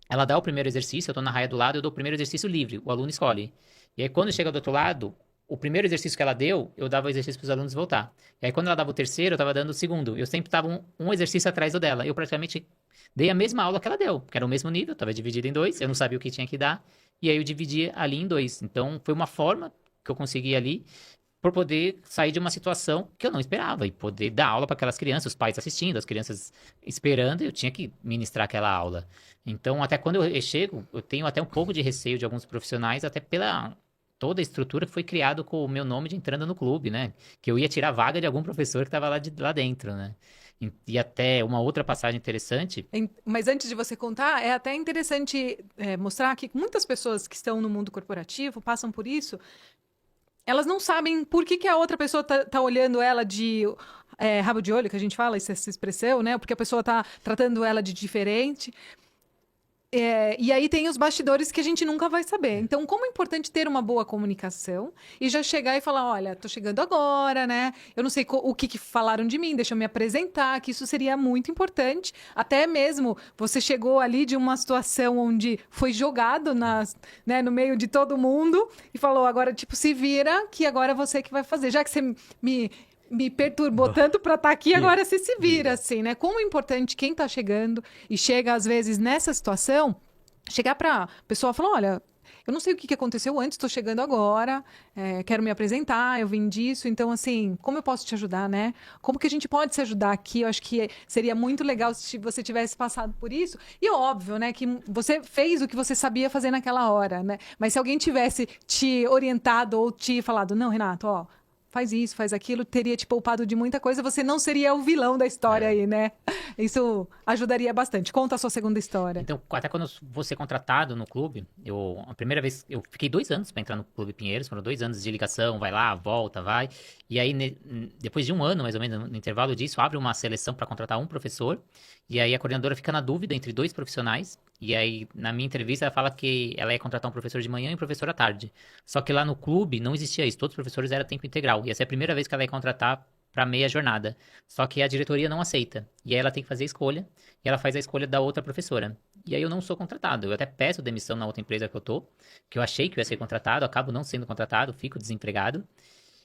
Speaker 2: ela dá o primeiro exercício, eu tô na raia do lado, eu dou o primeiro exercício livre, o aluno escolhe. E aí quando chega do outro lado, o primeiro exercício que ela deu, eu dava o exercício para os alunos voltar. E aí quando ela dava o terceiro, eu tava dando o segundo. Eu sempre tava um exercício atrás do dela. Eu praticamente dei a mesma aula que ela deu, porque era o mesmo nível, tava dividido em dois, eu não sabia o que tinha que dar, e aí eu dividia ali em dois. Então foi uma forma que eu consegui ali por poder sair de uma situação que eu não esperava e poder dar aula para aquelas crianças, os pais assistindo, as crianças esperando, eu tinha que ministrar aquela aula. Então, até quando eu chego, eu tenho até um pouco de receio de alguns profissionais, até pela toda a estrutura que foi criado com o meu nome de entrando no clube, né? Que eu ia tirar a vaga de algum professor que estava lá dentro, né? E até uma outra passagem interessante.
Speaker 1: Mas antes de você contar, é até interessante mostrar que muitas pessoas que estão no mundo corporativo passam por isso. Elas não sabem por que a outra pessoa tá olhando ela de rabo de olho, que a gente fala, essa expressão, né? Porque a pessoa tá tratando ela de diferente. E aí tem os bastidores que a gente nunca vai saber. Então, como é importante ter uma boa comunicação e já chegar e falar, olha, tô chegando agora, né? Eu não sei o que falaram de mim, deixa eu me apresentar, que isso seria muito importante. Até mesmo você chegou ali de uma situação onde foi jogado né, no meio de todo mundo e falou, agora, tipo, se vira, que agora é você que vai fazer. Já que você me perturbou tanto para estar aqui, agora você se vira, assim, né? Como é importante quem tá chegando e chega, às vezes, nessa situação, chegar pra pessoa e falar, olha, eu não sei o que aconteceu antes, tô chegando agora, quero me apresentar, eu vim disso, então, assim, como eu posso te ajudar, né? Como que a gente pode se ajudar aqui? Eu acho que seria muito legal se você tivesse passado por isso. E óbvio, né, que você fez o que você sabia fazer naquela hora, né? Mas se alguém tivesse te orientado ou te falado, não, Renato, ó, faz isso, faz aquilo, teria te poupado de muita coisa, você não seria o vilão da história aí, né? Isso ajudaria bastante. Conta a sua segunda história.
Speaker 2: Então, até quando eu vou ser contratado no clube, a primeira vez, eu fiquei 2 anos para entrar no Clube Pinheiros, foram 2 anos de ligação, vai lá, volta, vai. E aí, depois de 1 ano, mais ou menos, no intervalo disso, abre uma seleção para contratar um professor, e aí a coordenadora fica na dúvida entre 2 profissionais, e aí, na minha entrevista, ela fala que ela ia contratar um professor de manhã e um professor à tarde. Só que lá no clube não existia isso, todos os professores eram tempo integral. E essa é a primeira vez que ela ia contratar para meia jornada. Só que a diretoria não aceita. E aí ela tem que fazer a escolha, e ela faz a escolha da outra professora. e aí eu não sou contratado. Eu até peço demissão na outra empresa que eu tô, que eu achei que eu ia ser contratado, acabo não sendo contratado, fico desempregado.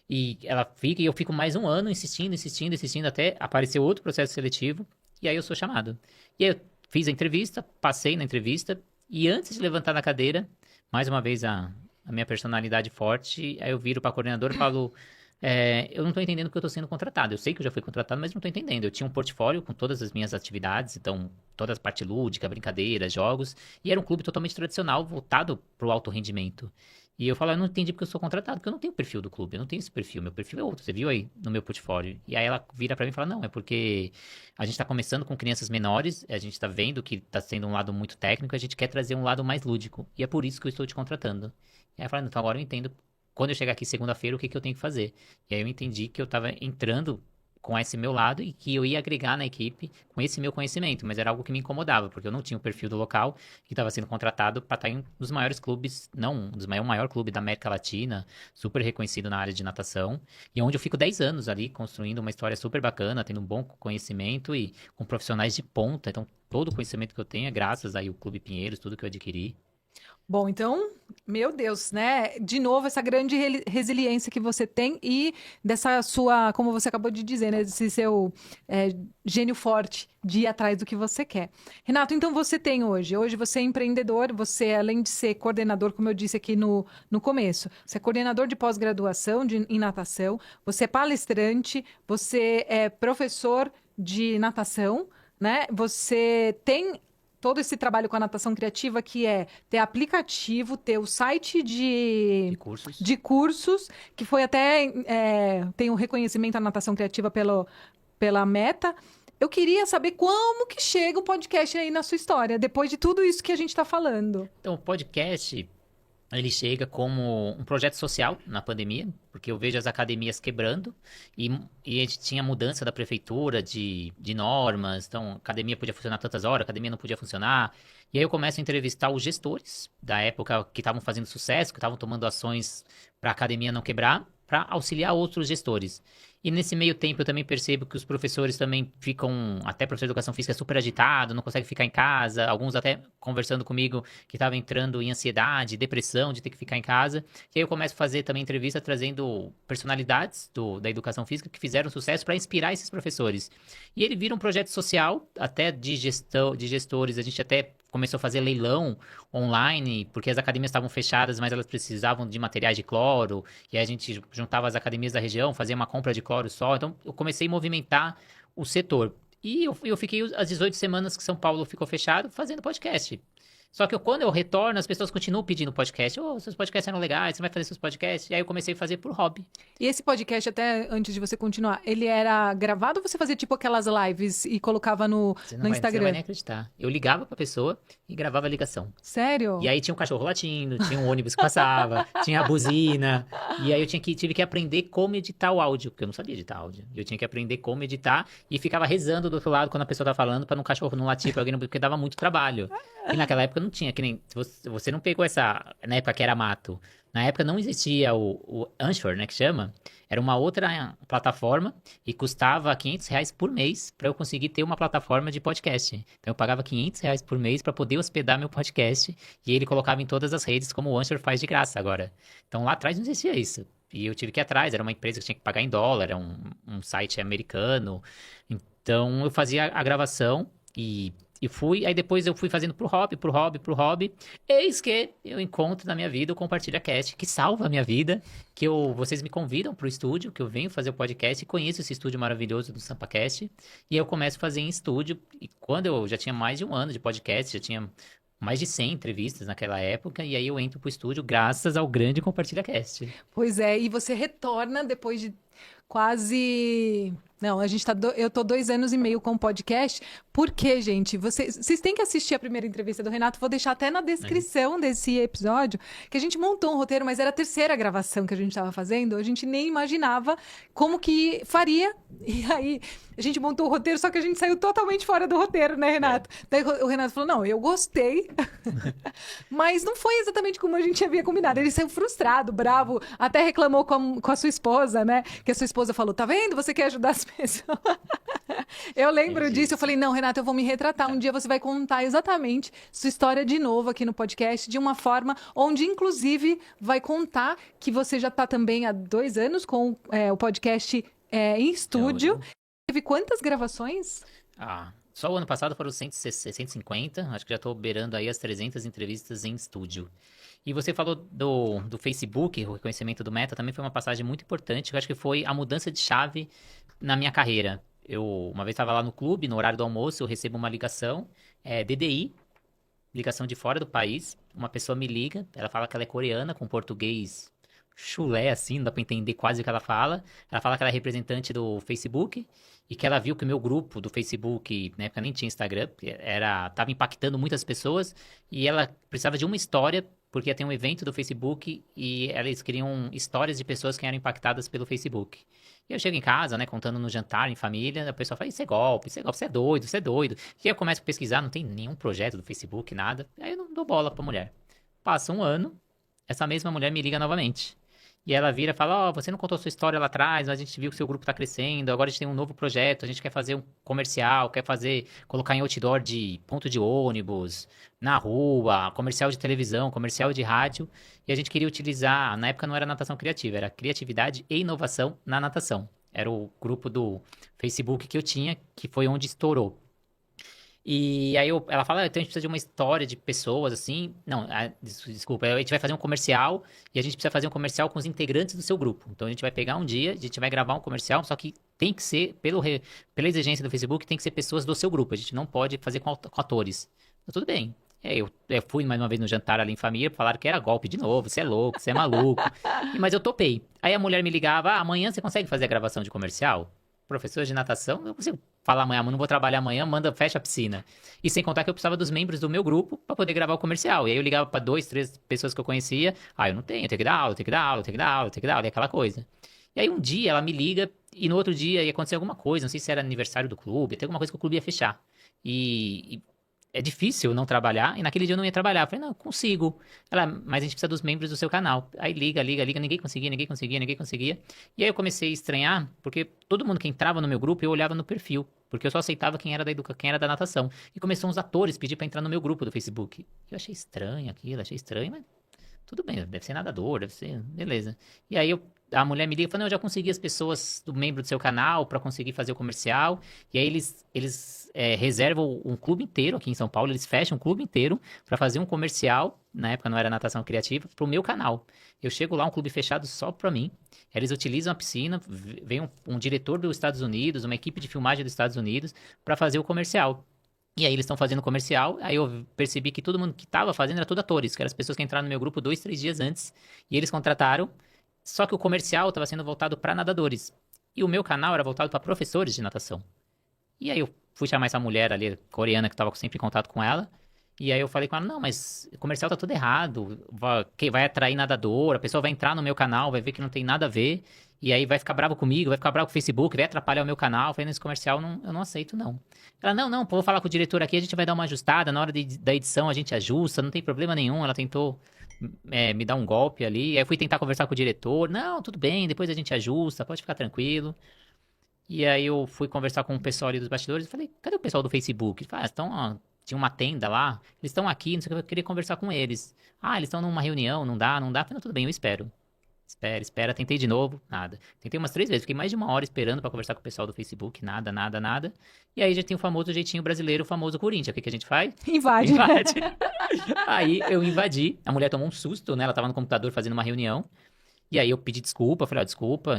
Speaker 2: E ela fica, e eu fico mais um ano insistindo, insistindo, insistindo, até aparecer outro processo seletivo, e aí eu sou chamado. E aí eu fiz a entrevista, passei na entrevista, e antes de levantar na cadeira, mais uma vez a minha personalidade forte, aí eu viro para a coordenadora e falo, eu não estou entendendo porque eu estou sendo contratado. Eu sei que eu já fui contratado, mas não estou entendendo. Eu tinha um portfólio com todas as minhas atividades, então toda a parte lúdica, brincadeiras, jogos, e era um clube totalmente tradicional, voltado para o alto rendimento. E eu falo, eu não entendi porque eu sou contratado, porque eu não tenho o perfil do clube, eu não tenho esse perfil, meu perfil é outro, você viu aí no meu portfólio. E aí ela vira pra mim e fala, não, é porque a gente tá começando com crianças menores, a gente tá vendo que tá sendo um lado muito técnico, a gente quer trazer um lado mais lúdico, e é por isso que eu estou te contratando. E aí eu falo, então agora eu entendo, quando eu chegar aqui segunda-feira, o que eu tenho que fazer. E aí eu entendi que eu tava entrando com esse meu lado e que eu ia agregar na equipe com esse meu conhecimento, mas era algo que me incomodava, porque eu não tinha o perfil do local que estava sendo contratado para estar em um dos maiores clubes, não, o maior clube da América Latina, super reconhecido na área de natação, e onde eu fico 10 anos ali construindo uma história super bacana, tendo um bom conhecimento e com profissionais de ponta, então todo o conhecimento que eu tenho é graças aí ao Clube Pinheiros, tudo que eu adquiri.
Speaker 1: Bom, então, meu Deus, né? De novo, essa grande resiliência que você tem e dessa sua, como você acabou de dizer, né? Desse seu gênio forte de ir atrás do que você quer. Renato, então você tem hoje você é empreendedor, você, além de ser coordenador, como eu disse aqui no começo, você é coordenador de pós-graduação em natação, você é palestrante, você é professor de natação, né? Você tem todo esse trabalho com a natação criativa, que é ter aplicativo, ter o site de cursos, que foi até, tem um reconhecimento à natação criativa pela Meta. Eu queria saber como que chega o podcast aí na sua história, depois de tudo isso que a gente está falando.
Speaker 2: Então, o podcast, ele chega como um projeto social na pandemia, porque eu vejo as academias quebrando e a gente tinha mudança da prefeitura de normas, então a academia podia funcionar tantas horas, a academia não podia funcionar. E aí eu começo a entrevistar os gestores da época que estavam fazendo sucesso, que estavam tomando ações para a academia não quebrar, para auxiliar outros gestores. E nesse meio tempo eu também percebo que os professores também ficam, até professor de educação física, super agitado, não consegue ficar em casa, alguns até conversando comigo que estavam entrando em ansiedade, depressão de ter que ficar em casa. E aí eu começo a fazer também entrevista trazendo personalidades da educação física que fizeram sucesso para inspirar esses professores. E ele vira um projeto social, até de gestão, de gestores, a gente até começou a fazer leilão online, porque as academias estavam fechadas, mas elas precisavam de materiais de cloro, e aí a gente juntava as academias da região, fazia uma compra de cloro só, então eu comecei a movimentar o setor. E eu fiquei as 18 semanas que São Paulo ficou fechado fazendo podcast. Só que quando eu retorno, as pessoas continuam pedindo podcast. Seus podcasts eram legais, você vai fazer seus podcasts? E aí eu comecei a fazer por hobby.
Speaker 1: E esse podcast, até antes de você continuar, ele era gravado ou você fazia tipo aquelas lives e colocava no Instagram?
Speaker 2: Você não vai nem acreditar. Eu ligava pra pessoa e gravava a ligação.
Speaker 1: Sério?
Speaker 2: E aí tinha um cachorro latindo, tinha um ônibus que passava, tinha a buzina. E aí eu tive que aprender como editar o áudio, porque eu não sabia editar áudio. Eu tinha que aprender como editar e ficava rezando do outro lado quando a pessoa tava falando pra um cachorro não latir pra alguém, porque dava muito trabalho. E naquela época não tinha, que nem... Você não pegou essa... Na época que era mato. Na época não existia o Anchor, né, que chama. Era uma outra plataforma e custava R$500 por mês para eu conseguir ter uma plataforma de podcast. Então eu pagava R$500 por mês para poder hospedar meu podcast e ele colocava em todas as redes como o Anchor faz de graça agora. Então lá atrás não existia isso. E eu tive que ir atrás, era uma empresa que tinha que pagar em dólar, era um site americano. Então eu fazia a gravação e aí depois eu fui fazendo pro hobby. Eis que eu encontro na minha vida o Compartilha Cast, que salva a minha vida, vocês me convidam pro estúdio, que eu venho fazer o podcast e conheço esse estúdio maravilhoso do SampaCast, e eu começo a fazer em estúdio, e quando eu já tinha mais de um ano de podcast, já tinha mais de 100 entrevistas naquela época, e aí eu entro pro estúdio graças ao grande Compartilha Cast.
Speaker 1: Pois é, e você retorna depois de quase... Não, eu tô 2 anos e meio com o podcast, porque, gente, vocês têm que assistir a primeira entrevista do Renato, vou deixar até na descrição desse episódio, que a gente montou um roteiro, mas era a terceira gravação que a gente estava fazendo, a gente nem imaginava como que faria, e aí a gente montou o roteiro, só que a gente saiu totalmente fora do roteiro, né, Renato? Daí o Renato falou, não, eu gostei, mas não foi exatamente como a gente havia combinado, ele saiu frustrado, bravo, até reclamou com a sua esposa, né, que a sua esposa falou, tá vendo, você quer ajudar as pessoas. Eu lembro
Speaker 2: É
Speaker 1: disso, eu
Speaker 2: isso.
Speaker 1: falei, não, Renata, eu vou me retratar. Um dia você vai contar exatamente sua história de novo aqui no podcast, de uma forma onde, inclusive, vai contar que você já está também há 2 anos com o podcast em estúdio.
Speaker 2: Eu-
Speaker 1: Teve quantas gravações?
Speaker 2: Só o ano passado foram 160, 150, acho que já tô beirando aí as 300 entrevistas em estúdio. E você falou do Facebook, o reconhecimento do Meta, também foi uma passagem muito importante, que eu acho que foi a mudança de chave na minha carreira. Eu uma vez estava lá no clube, no horário do almoço, eu recebo uma ligação, DDI, ligação de fora do país, uma pessoa me liga, ela fala que ela é coreana, com português chulé, assim, não dá pra entender quase o que ela fala. Ela fala que ela é representante do Facebook e que ela viu que o meu grupo do Facebook, na época nem tinha Instagram, tava impactando muitas pessoas e ela precisava de uma história, porque ia ter um evento do Facebook e eles queriam histórias de pessoas que eram impactadas pelo Facebook. E eu chego em casa, né, contando no jantar, em família, a pessoa fala, isso é golpe, você é doido, você é doido. E aí eu começo a pesquisar, não tem nenhum projeto do Facebook, nada. Aí eu não dou bola pra mulher. Passa um ano, essa mesma mulher me liga novamente. E ela vira e fala, ó, você não contou sua história lá atrás, mas a gente viu que seu grupo tá crescendo, agora a gente tem um novo projeto, a gente quer fazer um comercial, colocar em outdoor de ponto de ônibus, na rua, comercial de televisão, comercial de rádio, e a gente queria utilizar, na época não era natação criativa, era criatividade e inovação na natação. Era o grupo do Facebook que eu tinha, que foi onde estourou. E aí ela fala, então a gente precisa de uma história de pessoas, assim. Não, desculpa, a gente vai fazer um comercial e a gente precisa fazer um comercial com os integrantes do seu grupo. Então a gente vai pegar um dia, a gente vai gravar um comercial, só que tem que ser, pela exigência do Facebook, tem que ser pessoas do seu grupo. A gente não pode fazer com atores. Então, tudo bem. Eu fui mais uma vez no jantar ali em família, falaram que era golpe de novo, você é louco, você é maluco. Mas eu topei. Aí a mulher me ligava, amanhã você consegue fazer a gravação de comercial? Professor de natação, eu consigo falar amanhã, não vou trabalhar amanhã, fecha a piscina. E sem contar que eu precisava dos membros do meu grupo para poder gravar o comercial. E aí eu ligava para 2, 3 pessoas que eu conhecia. Eu não tenho, eu tenho que dar aula, eu tenho que dar aula, eu tenho que dar aula, eu tenho que dar aula, e aquela coisa. E aí um dia ela me liga e no outro dia ia acontecer alguma coisa, não sei se era aniversário do clube, até alguma coisa que o clube ia fechar. E é difícil não trabalhar, e naquele dia eu não ia trabalhar. Eu falei, não, eu consigo. Ela, mas a gente precisa dos membros do seu canal. Aí liga, liga, liga, ninguém conseguia, ninguém conseguia, ninguém conseguia. E aí eu comecei a estranhar, porque todo mundo que entrava no meu grupo, eu olhava no perfil. Porque eu só aceitava quem era da natação. E começou uns atores pedir pra entrar no meu grupo do Facebook. Eu achei estranho aquilo, achei estranho, mas tudo bem, deve ser nadador, deve ser, beleza. E aí a mulher me liga e fala, não, eu já consegui as pessoas do membro do seu canal pra conseguir fazer o comercial. E aí eles reservam um clube inteiro aqui em São Paulo, eles fecham um clube inteiro pra fazer um comercial, na época não era natação criativa, pro meu canal. Eu chego lá, um clube fechado só pra mim. Eles utilizam a piscina, vem um diretor dos Estados Unidos, uma equipe de filmagem dos Estados Unidos pra fazer o comercial. E aí eles estão fazendo comercial, aí eu percebi que todo mundo que tava fazendo era tudo atores, que eram as pessoas que entraram no meu grupo 2, 3 dias antes, e eles contrataram, só que o comercial estava sendo voltado para nadadores, e o meu canal era voltado para professores de natação. E aí eu fui chamar essa mulher ali, coreana, que tava sempre em contato com ela, e aí eu falei com ela, não, mas o comercial tá tudo errado, vai atrair nadador, a pessoa vai entrar no meu canal, vai ver que não tem nada a ver, e aí vai ficar bravo comigo, vai ficar bravo com o Facebook, vai atrapalhar o meu canal. Eu falei, nesse comercial eu não aceito, não. Ela, não, vou falar com o diretor aqui, a gente vai dar uma ajustada, na hora da edição a gente ajusta, não tem problema nenhum. Ela tentou me dar um golpe ali, aí eu fui tentar conversar com o diretor, não, tudo bem, depois a gente ajusta, pode ficar tranquilo. E aí eu fui conversar com o pessoal ali dos bastidores e falei, cadê o pessoal do Facebook? Ele falou, tinha uma tenda lá, eles estão aqui, não sei o que, eu queria conversar com eles. Eles estão numa reunião, não dá. Eu falei, não, tudo bem, eu espero. Espera, tentei de novo, nada. Tentei umas 3 vezes, fiquei mais de uma hora esperando pra conversar com o pessoal do Facebook, nada, nada, nada. E aí já tem o famoso jeitinho brasileiro, o famoso Corinthians. O que a gente faz?
Speaker 1: Invade.
Speaker 2: Invade. Aí eu invadi, a mulher tomou um susto, né? Ela tava no computador fazendo uma reunião. E aí eu pedi desculpa, falei, desculpa,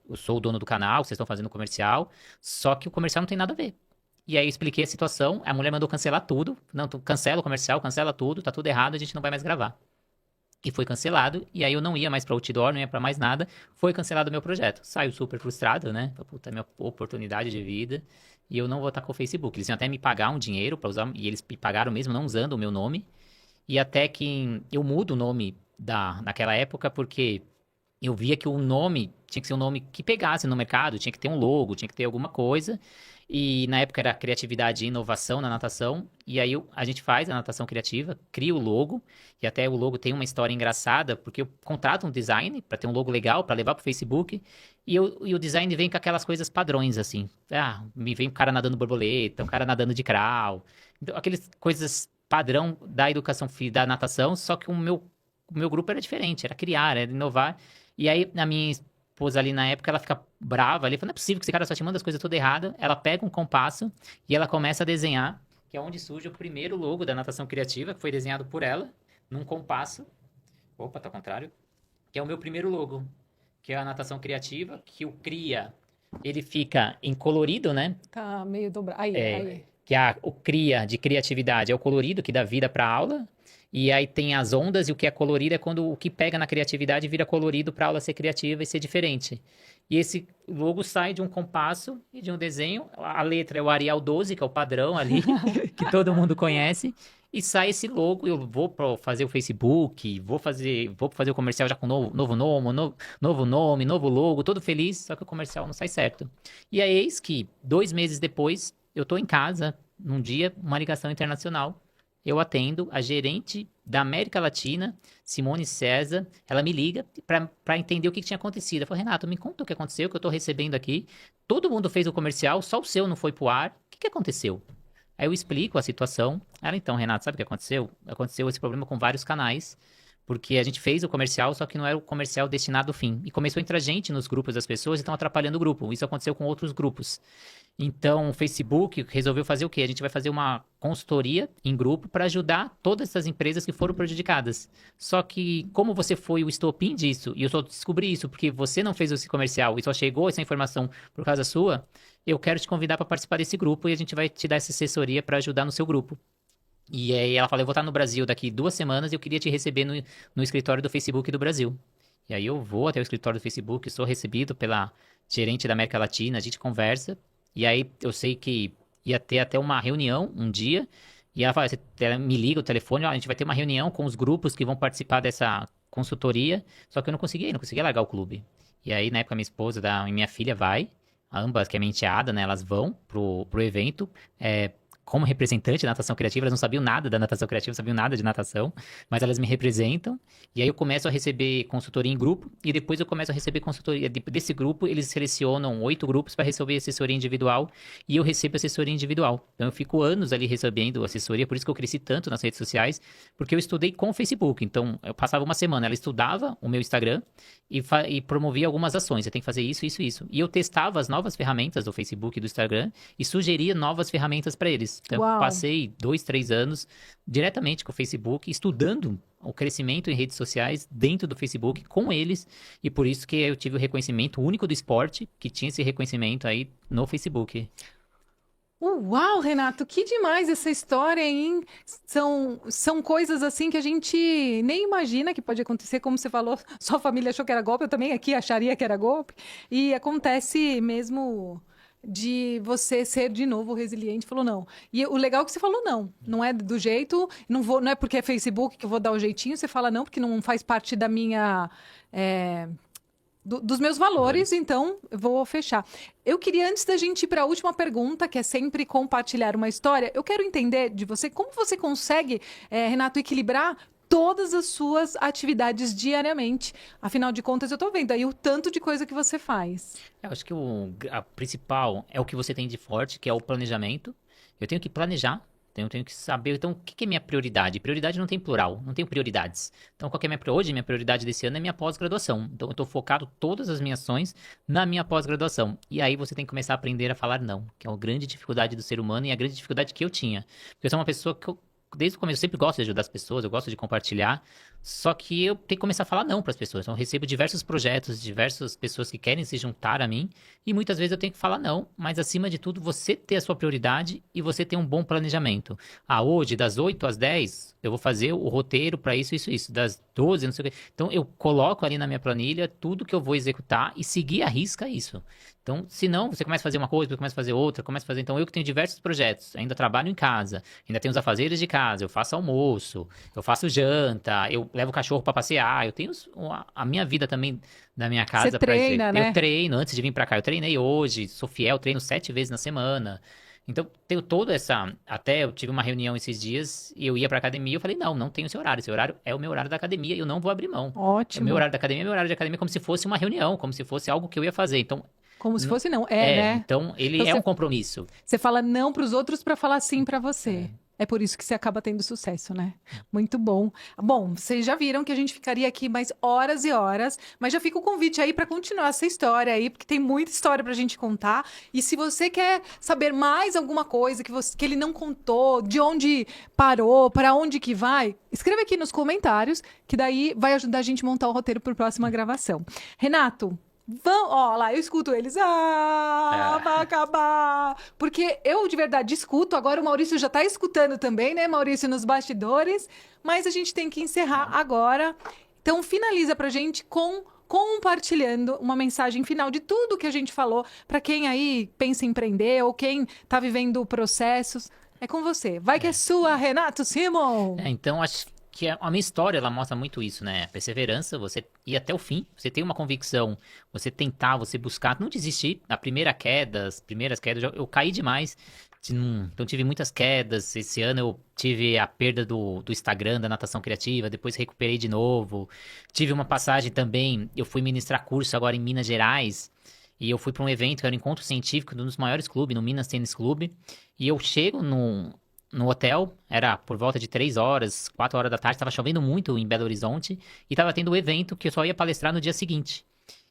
Speaker 2: eu sou o dono do canal, vocês estão fazendo comercial, só que o comercial não tem nada a ver. E aí eu expliquei a situação, a mulher mandou cancelar tudo. Não, cancela o comercial, cancela tudo, tá tudo errado, a gente não vai mais gravar. E foi cancelado, e aí eu não ia mais pra outdoor, não ia pra mais nada. Foi cancelado o meu projeto. Saiu super frustrado, né? Puta, minha oportunidade de vida. E eu não vou estar com o Facebook. Eles iam até me pagar um dinheiro pra usar, e eles me pagaram mesmo não usando o meu nome. E até que eu mudo o nome naquela época, porque eu via que o nome tinha que ser um nome que pegasse no mercado, tinha que ter um logo, tinha que ter alguma coisa. E na época era criatividade e inovação na natação. E aí a gente faz a natação criativa, cria o logo. E até o logo tem uma história engraçada, porque eu contrato um design para ter um logo legal, para levar pro Facebook. E o design vem com aquelas coisas padrões, assim. Me vem um cara nadando borboleta, um cara nadando de crawl. Então, aquelas coisas padrão da educação da natação, só que o meu grupo era diferente, era criar, era inovar. E aí, a minha esposa ali na época, ela fica brava ali, fala, não é possível que esse cara só te manda as coisas tudo errado. Ela pega um compasso e ela começa a desenhar, que é onde surge o primeiro logo da natação criativa, que foi desenhado por ela, num compasso. Opa, tá ao contrário. Que é o meu primeiro logo, que é a natação criativa, que o cria, ele fica em colorido, né?
Speaker 1: Tá meio dobrado. Aí.
Speaker 2: Que o cria de criatividade é o colorido, que dá vida para a aula. E aí tem as ondas, e o que é colorido é quando o que pega na criatividade vira colorido para a aula ser criativa e ser diferente. E esse logo sai de um compasso e de um desenho. A letra é o Arial 12, que é o padrão ali, que todo mundo conhece. E sai esse logo, eu vou fazer o Facebook, vou fazer o comercial já com novo nome, novo logo, todo feliz, só que o comercial não sai certo. E aí eis que 2 meses depois, eu tô em casa, num dia, uma ligação internacional. Eu atendo a gerente da América Latina, Simone César. Ela me liga para entender o que tinha acontecido. Eu falei, Renato, me conta o que aconteceu, que eu tô recebendo aqui. Todo mundo fez o comercial, só o seu não foi pro ar. O que aconteceu? Aí eu explico a situação. Ela, então, Renato, sabe o que aconteceu? Aconteceu esse problema com vários canais, porque a gente fez o comercial, só que não era o comercial destinado ao fim. E começou a entrar gente nos grupos das pessoas e estão atrapalhando o grupo. Isso aconteceu com outros grupos. Então, o Facebook resolveu fazer o quê? A gente vai fazer uma consultoria em grupo para ajudar todas essas empresas que foram prejudicadas. Só que, como você foi o estopim disso, e eu só descobri isso porque você não fez esse comercial e só chegou essa informação por causa sua, eu quero te convidar para participar desse grupo e a gente vai te dar essa assessoria para ajudar no seu grupo. E aí ela falou, eu vou estar no Brasil daqui 2 semanas e eu queria te receber no escritório do Facebook do Brasil. E aí eu vou até o escritório do Facebook, sou recebido pela gerente da América Latina, a gente conversa. E aí eu sei que ia ter até uma reunião um dia. E ela fala, ela me liga o telefone, ó, a gente vai ter uma reunião com os grupos que vão participar dessa consultoria. Só que eu não conseguia largar o clube. E aí, na época, minha esposa e minha filha vai, ambas, que é minha enteada, né? Elas vão pro evento, como representante da natação criativa, elas não sabiam nada da natação criativa, não sabiam nada de natação, mas elas me representam, e aí eu começo a receber consultoria em grupo, e depois eu começo a receber consultoria desse grupo, eles selecionam 8 grupos para receber assessoria individual, e eu recebo assessoria individual. Então eu fico anos ali recebendo assessoria, por isso que eu cresci tanto nas redes sociais, porque eu estudei com o Facebook. Então eu passava uma semana, ela estudava o meu Instagram e promovia algumas ações, você tem que fazer isso, isso, isso. E eu testava as novas ferramentas do Facebook e do Instagram e sugeria novas ferramentas para eles. Então, eu passei 2, 3 anos diretamente com o Facebook, estudando o crescimento em redes sociais dentro do Facebook com eles, e por isso que eu tive o reconhecimento único do esporte, que tinha esse reconhecimento aí no Facebook.
Speaker 1: Uau, Renato, que demais essa história, hein? São coisas assim que a gente nem imagina que pode acontecer, como você falou, sua família achou que era golpe, eu também aqui acharia que era golpe, e acontece mesmo de você ser de novo resiliente, falou não. E o legal é que você falou não é do jeito, não é porque é Facebook que eu vou dar o jeitinho, você fala não, porque não faz parte da minha... dos meus valores, então eu vou fechar. Eu queria, antes da gente ir para a última pergunta, que é sempre compartilhar uma história, eu quero entender de você como você consegue, Renato, equilibrar todas as suas atividades diariamente. Afinal de contas, eu tô vendo aí o tanto de coisa que você faz.
Speaker 2: Eu acho que a principal é o que você tem de forte, que é o planejamento. Eu tenho que planejar. Eu tenho que saber, então, o que é minha prioridade? Prioridade não tem plural, não tenho prioridades. Então, qual que é hoje, minha prioridade desse ano é minha pós-graduação. Então, eu estou focado todas as minhas ações na minha pós-graduação. E aí, você tem que começar a aprender a falar não, que é uma grande dificuldade do ser humano e a grande dificuldade que eu tinha. Porque eu sou uma pessoa que desde o começo, eu sempre gosto de ajudar as pessoas, eu gosto de compartilhar, só que eu tenho que começar a falar não para as pessoas. Então, eu recebo diversos projetos, diversas pessoas que querem se juntar a mim, e muitas vezes eu tenho que falar não, mas acima de tudo, você ter a sua prioridade e você ter um bom planejamento. Hoje, das 8 às 10, eu vou fazer o roteiro para isso, isso, isso. Das 12, não sei o quê. Então, eu coloco ali na minha planilha tudo que eu vou executar e seguir à risca isso. Então, se não, você começa a fazer uma coisa, depois começa a fazer outra, começa a fazer... Então, eu que tenho diversos projetos, ainda trabalho em casa, ainda tenho os afazeres de casa, eu faço almoço, eu faço janta, eu levo o cachorro pra passear, eu tenho a minha vida também da minha casa.
Speaker 1: Você treina, né?
Speaker 2: Eu treino, antes de vir pra cá, eu treinei hoje, sou fiel, treino 7 vezes na semana. Então, tenho toda essa... Até eu tive uma reunião esses dias e eu ia pra academia, eu falei, não tenho esse horário é o meu horário da academia e eu não vou abrir mão. O
Speaker 1: Ótimo.
Speaker 2: meu horário da academia é meu horário de academia como se fosse uma reunião, como se fosse algo que eu ia fazer. Então,
Speaker 1: Como se fosse não. Né?
Speaker 2: então ele
Speaker 1: Então,
Speaker 2: é um compromisso.
Speaker 1: Você fala não pros outros pra falar sim pra você. É por isso que você acaba tendo sucesso, né? Muito bom. Bom, vocês já viram que a gente ficaria aqui mais horas e horas, mas já fica o convite aí para continuar essa história aí, porque tem muita história pra gente contar. E se você quer saber mais alguma coisa que ele não contou, de onde parou, para onde que vai, escreva aqui nos comentários, que daí vai ajudar a gente a montar o roteiro para a próxima gravação. Renato, ó lá, eu escuto eles. Vai acabar. Porque eu de verdade escuto. Agora o Maurício já tá escutando também, né, Maurício, nos bastidores. Mas a gente tem que encerrar agora. Então finaliza pra gente compartilhando uma mensagem final de tudo que a gente falou para quem aí pensa em empreender ou quem tá vivendo processos. É com você. Vai que é sua, Renato Simon.
Speaker 2: Então, acho que a minha história, ela mostra muito isso, né? Perseverança, você ir até o fim, você ter uma convicção, você tentar, você buscar, não desistir. A primeira queda, as primeiras quedas, eu caí demais. Então, tive muitas quedas. Esse ano eu tive a perda do Instagram, da natação criativa, depois recuperei de novo. Tive uma passagem também, eu fui ministrar curso agora em Minas Gerais, e eu fui para um evento que era um encontro científico de um dos maiores clubes, no Minas Tênis Clube, e eu chego no hotel, era por volta de 3 horas, 4 horas da tarde, estava chovendo muito em Belo Horizonte, e estava tendo um evento que eu só ia palestrar no dia seguinte.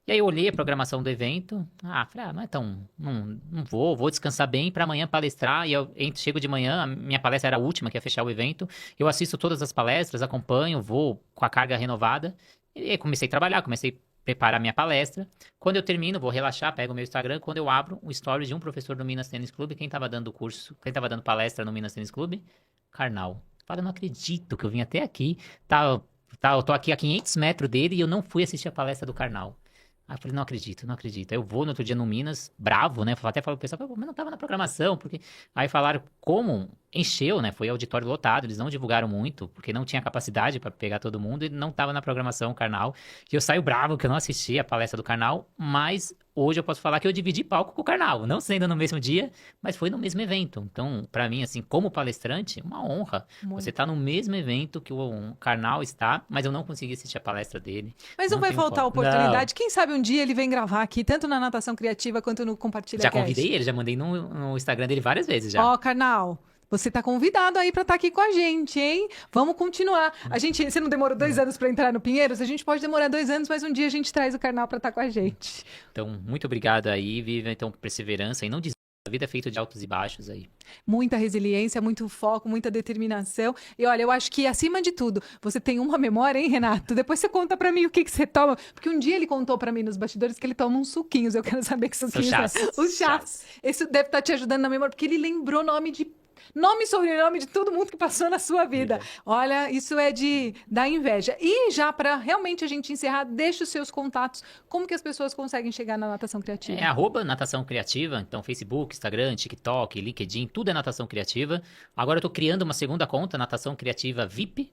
Speaker 2: E aí eu olhei a programação do evento, falei, não é tão, não vou descansar bem para amanhã palestrar, e eu chego de manhã, a minha palestra era a última, que ia fechar o evento, eu assisto todas as palestras, acompanho, vou com a carga renovada, e aí comecei a trabalhar, comecei a preparar minha palestra. Quando eu termino, vou relaxar, pego o meu Instagram, quando eu abro o story de um professor do Minas Tênis Clube, quem tava dando curso, quem tava dando palestra no Minas Tênis Clube, Karnal. Fala, eu não acredito que eu vim até aqui, eu tô aqui a 500 metros dele e eu não fui assistir a palestra do Karnal. Aí eu falei, não acredito. Aí eu vou no outro dia no Minas, bravo, né? Até falei pro pessoal, mas não tava na programação, porque... Aí falaram como encheu, né? Foi auditório lotado, eles não divulgaram muito, porque não tinha capacidade para pegar todo mundo e não tava na programação o Karnal. E eu saio bravo que eu não assisti a palestra do Karnal, mas hoje eu posso falar que eu dividi palco com o Karnal, não sendo no mesmo dia, mas foi no mesmo evento. Então, para mim, assim, como palestrante, uma honra. Você tá no mesmo evento que o Karnal está, mas eu não consegui assistir a palestra dele.
Speaker 1: Mas não vai faltar oportunidade. Quem sabe um dia ele vem gravar aqui, tanto na Natação Criativa quanto no Compartilha
Speaker 2: Já
Speaker 1: Cast.
Speaker 2: convidei ele, já mandei no Instagram dele várias vezes já.
Speaker 1: Ó, Karnal, você tá convidado aí pra estar aqui com a gente, hein? Vamos continuar. Você não demorou 2 anos pra entrar no Pinheiros? A gente pode demorar 2 anos, mas um dia a gente traz o Karnal pra estar com a gente.
Speaker 2: Então, muito obrigado aí, Vivian. Então, perseverança e não desista. A vida é feita de altos e baixos aí.
Speaker 1: Muita resiliência, muito foco, muita determinação. E olha, eu acho que acima de tudo, você tem uma memória, hein, Renato? Depois você conta pra mim o que você toma. Porque um dia ele contou pra mim nos bastidores que ele toma uns suquinhos. Eu quero saber que suquinhos Os chás. Isso deve estar te ajudando na memória, porque ele lembrou nome e sobrenome de todo mundo que passou na sua vida. Olha, isso é de dar inveja. E já para realmente a gente encerrar, deixa os seus contatos. Como que as pessoas conseguem chegar na Natação Criativa?
Speaker 2: É @Natação Criativa. Então, Facebook, Instagram, TikTok, LinkedIn, tudo é Natação Criativa. Agora eu tô criando uma segunda conta, Natação Criativa VIP.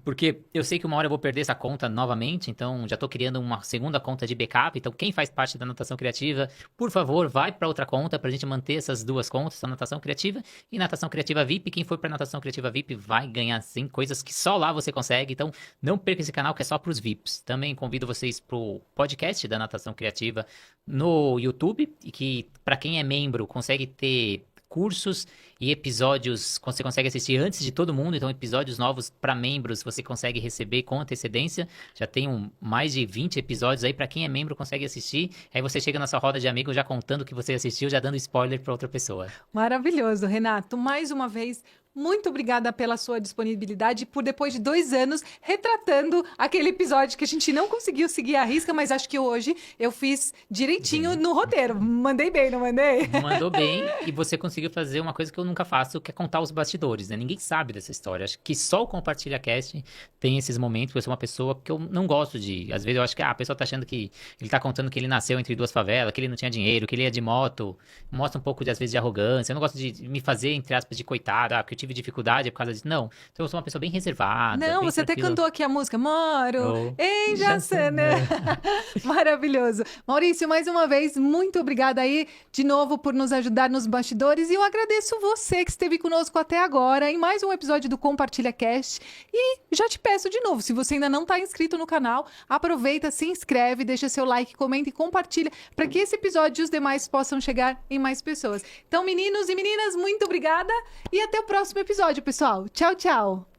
Speaker 2: Porque eu sei que uma hora eu vou perder essa conta novamente, então já tô criando uma segunda conta de backup. Então, quem faz parte da Natação Criativa, por favor, vai para outra conta pra gente manter essas duas contas, a Natação Criativa e Natação Criativa VIP. Quem for pra Natação Criativa VIP vai ganhar, sim, coisas que só lá você consegue. Então, não perca esse canal que é só pros VIPs. Também convido vocês pro podcast da Natação Criativa no YouTube, e que para quem é membro consegue ter cursos e episódios você consegue assistir antes de todo mundo. Então, episódios novos para membros você consegue receber com antecedência. Já tem mais de 20 episódios aí para quem é membro consegue assistir. Aí você chega na sua roda de amigos já contando o que você assistiu, já dando spoiler para outra pessoa.
Speaker 1: Maravilhoso, Renato. Mais uma vez, muito obrigada pela sua disponibilidade, por depois de 2 anos retratando aquele episódio que a gente não conseguiu seguir a risca, mas acho que hoje eu fiz direitinho no roteiro. Mandei bem, não mandei?
Speaker 2: Mandou bem, e você conseguiu fazer uma coisa que eu nunca faço, que é contar os bastidores, né? Ninguém sabe dessa história. Acho que só o Compartilha Cast tem esses momentos, porque eu sou uma pessoa que eu não gosto de... Às vezes eu acho que a pessoa tá achando que ele tá contando que ele nasceu entre 2 favelas, que ele não tinha dinheiro, que ele ia de moto. Mostra um pouco, às vezes, de arrogância. Eu não gosto de me fazer, entre aspas, de coitado, porque eu tive dificuldade por causa disso. Não. Então eu sou uma pessoa bem reservada.
Speaker 1: Não,
Speaker 2: bem
Speaker 1: você até
Speaker 2: tranquila.
Speaker 1: cantou aqui a música Moro
Speaker 2: Oh,
Speaker 1: em Jaçanã. Maravilhoso. Maurício, mais uma vez, muito obrigada aí de novo por nos ajudar nos bastidores e eu agradeço você que esteve conosco até agora em mais um episódio do Compartilha Cast e já te peço de novo, se você ainda não está inscrito no canal, aproveita, se inscreve, deixa seu like, comenta e compartilha para que esse episódio e os demais possam chegar em mais pessoas. Então, meninos e meninas, muito obrigada e até o próximo episódio, pessoal. Tchau, tchau.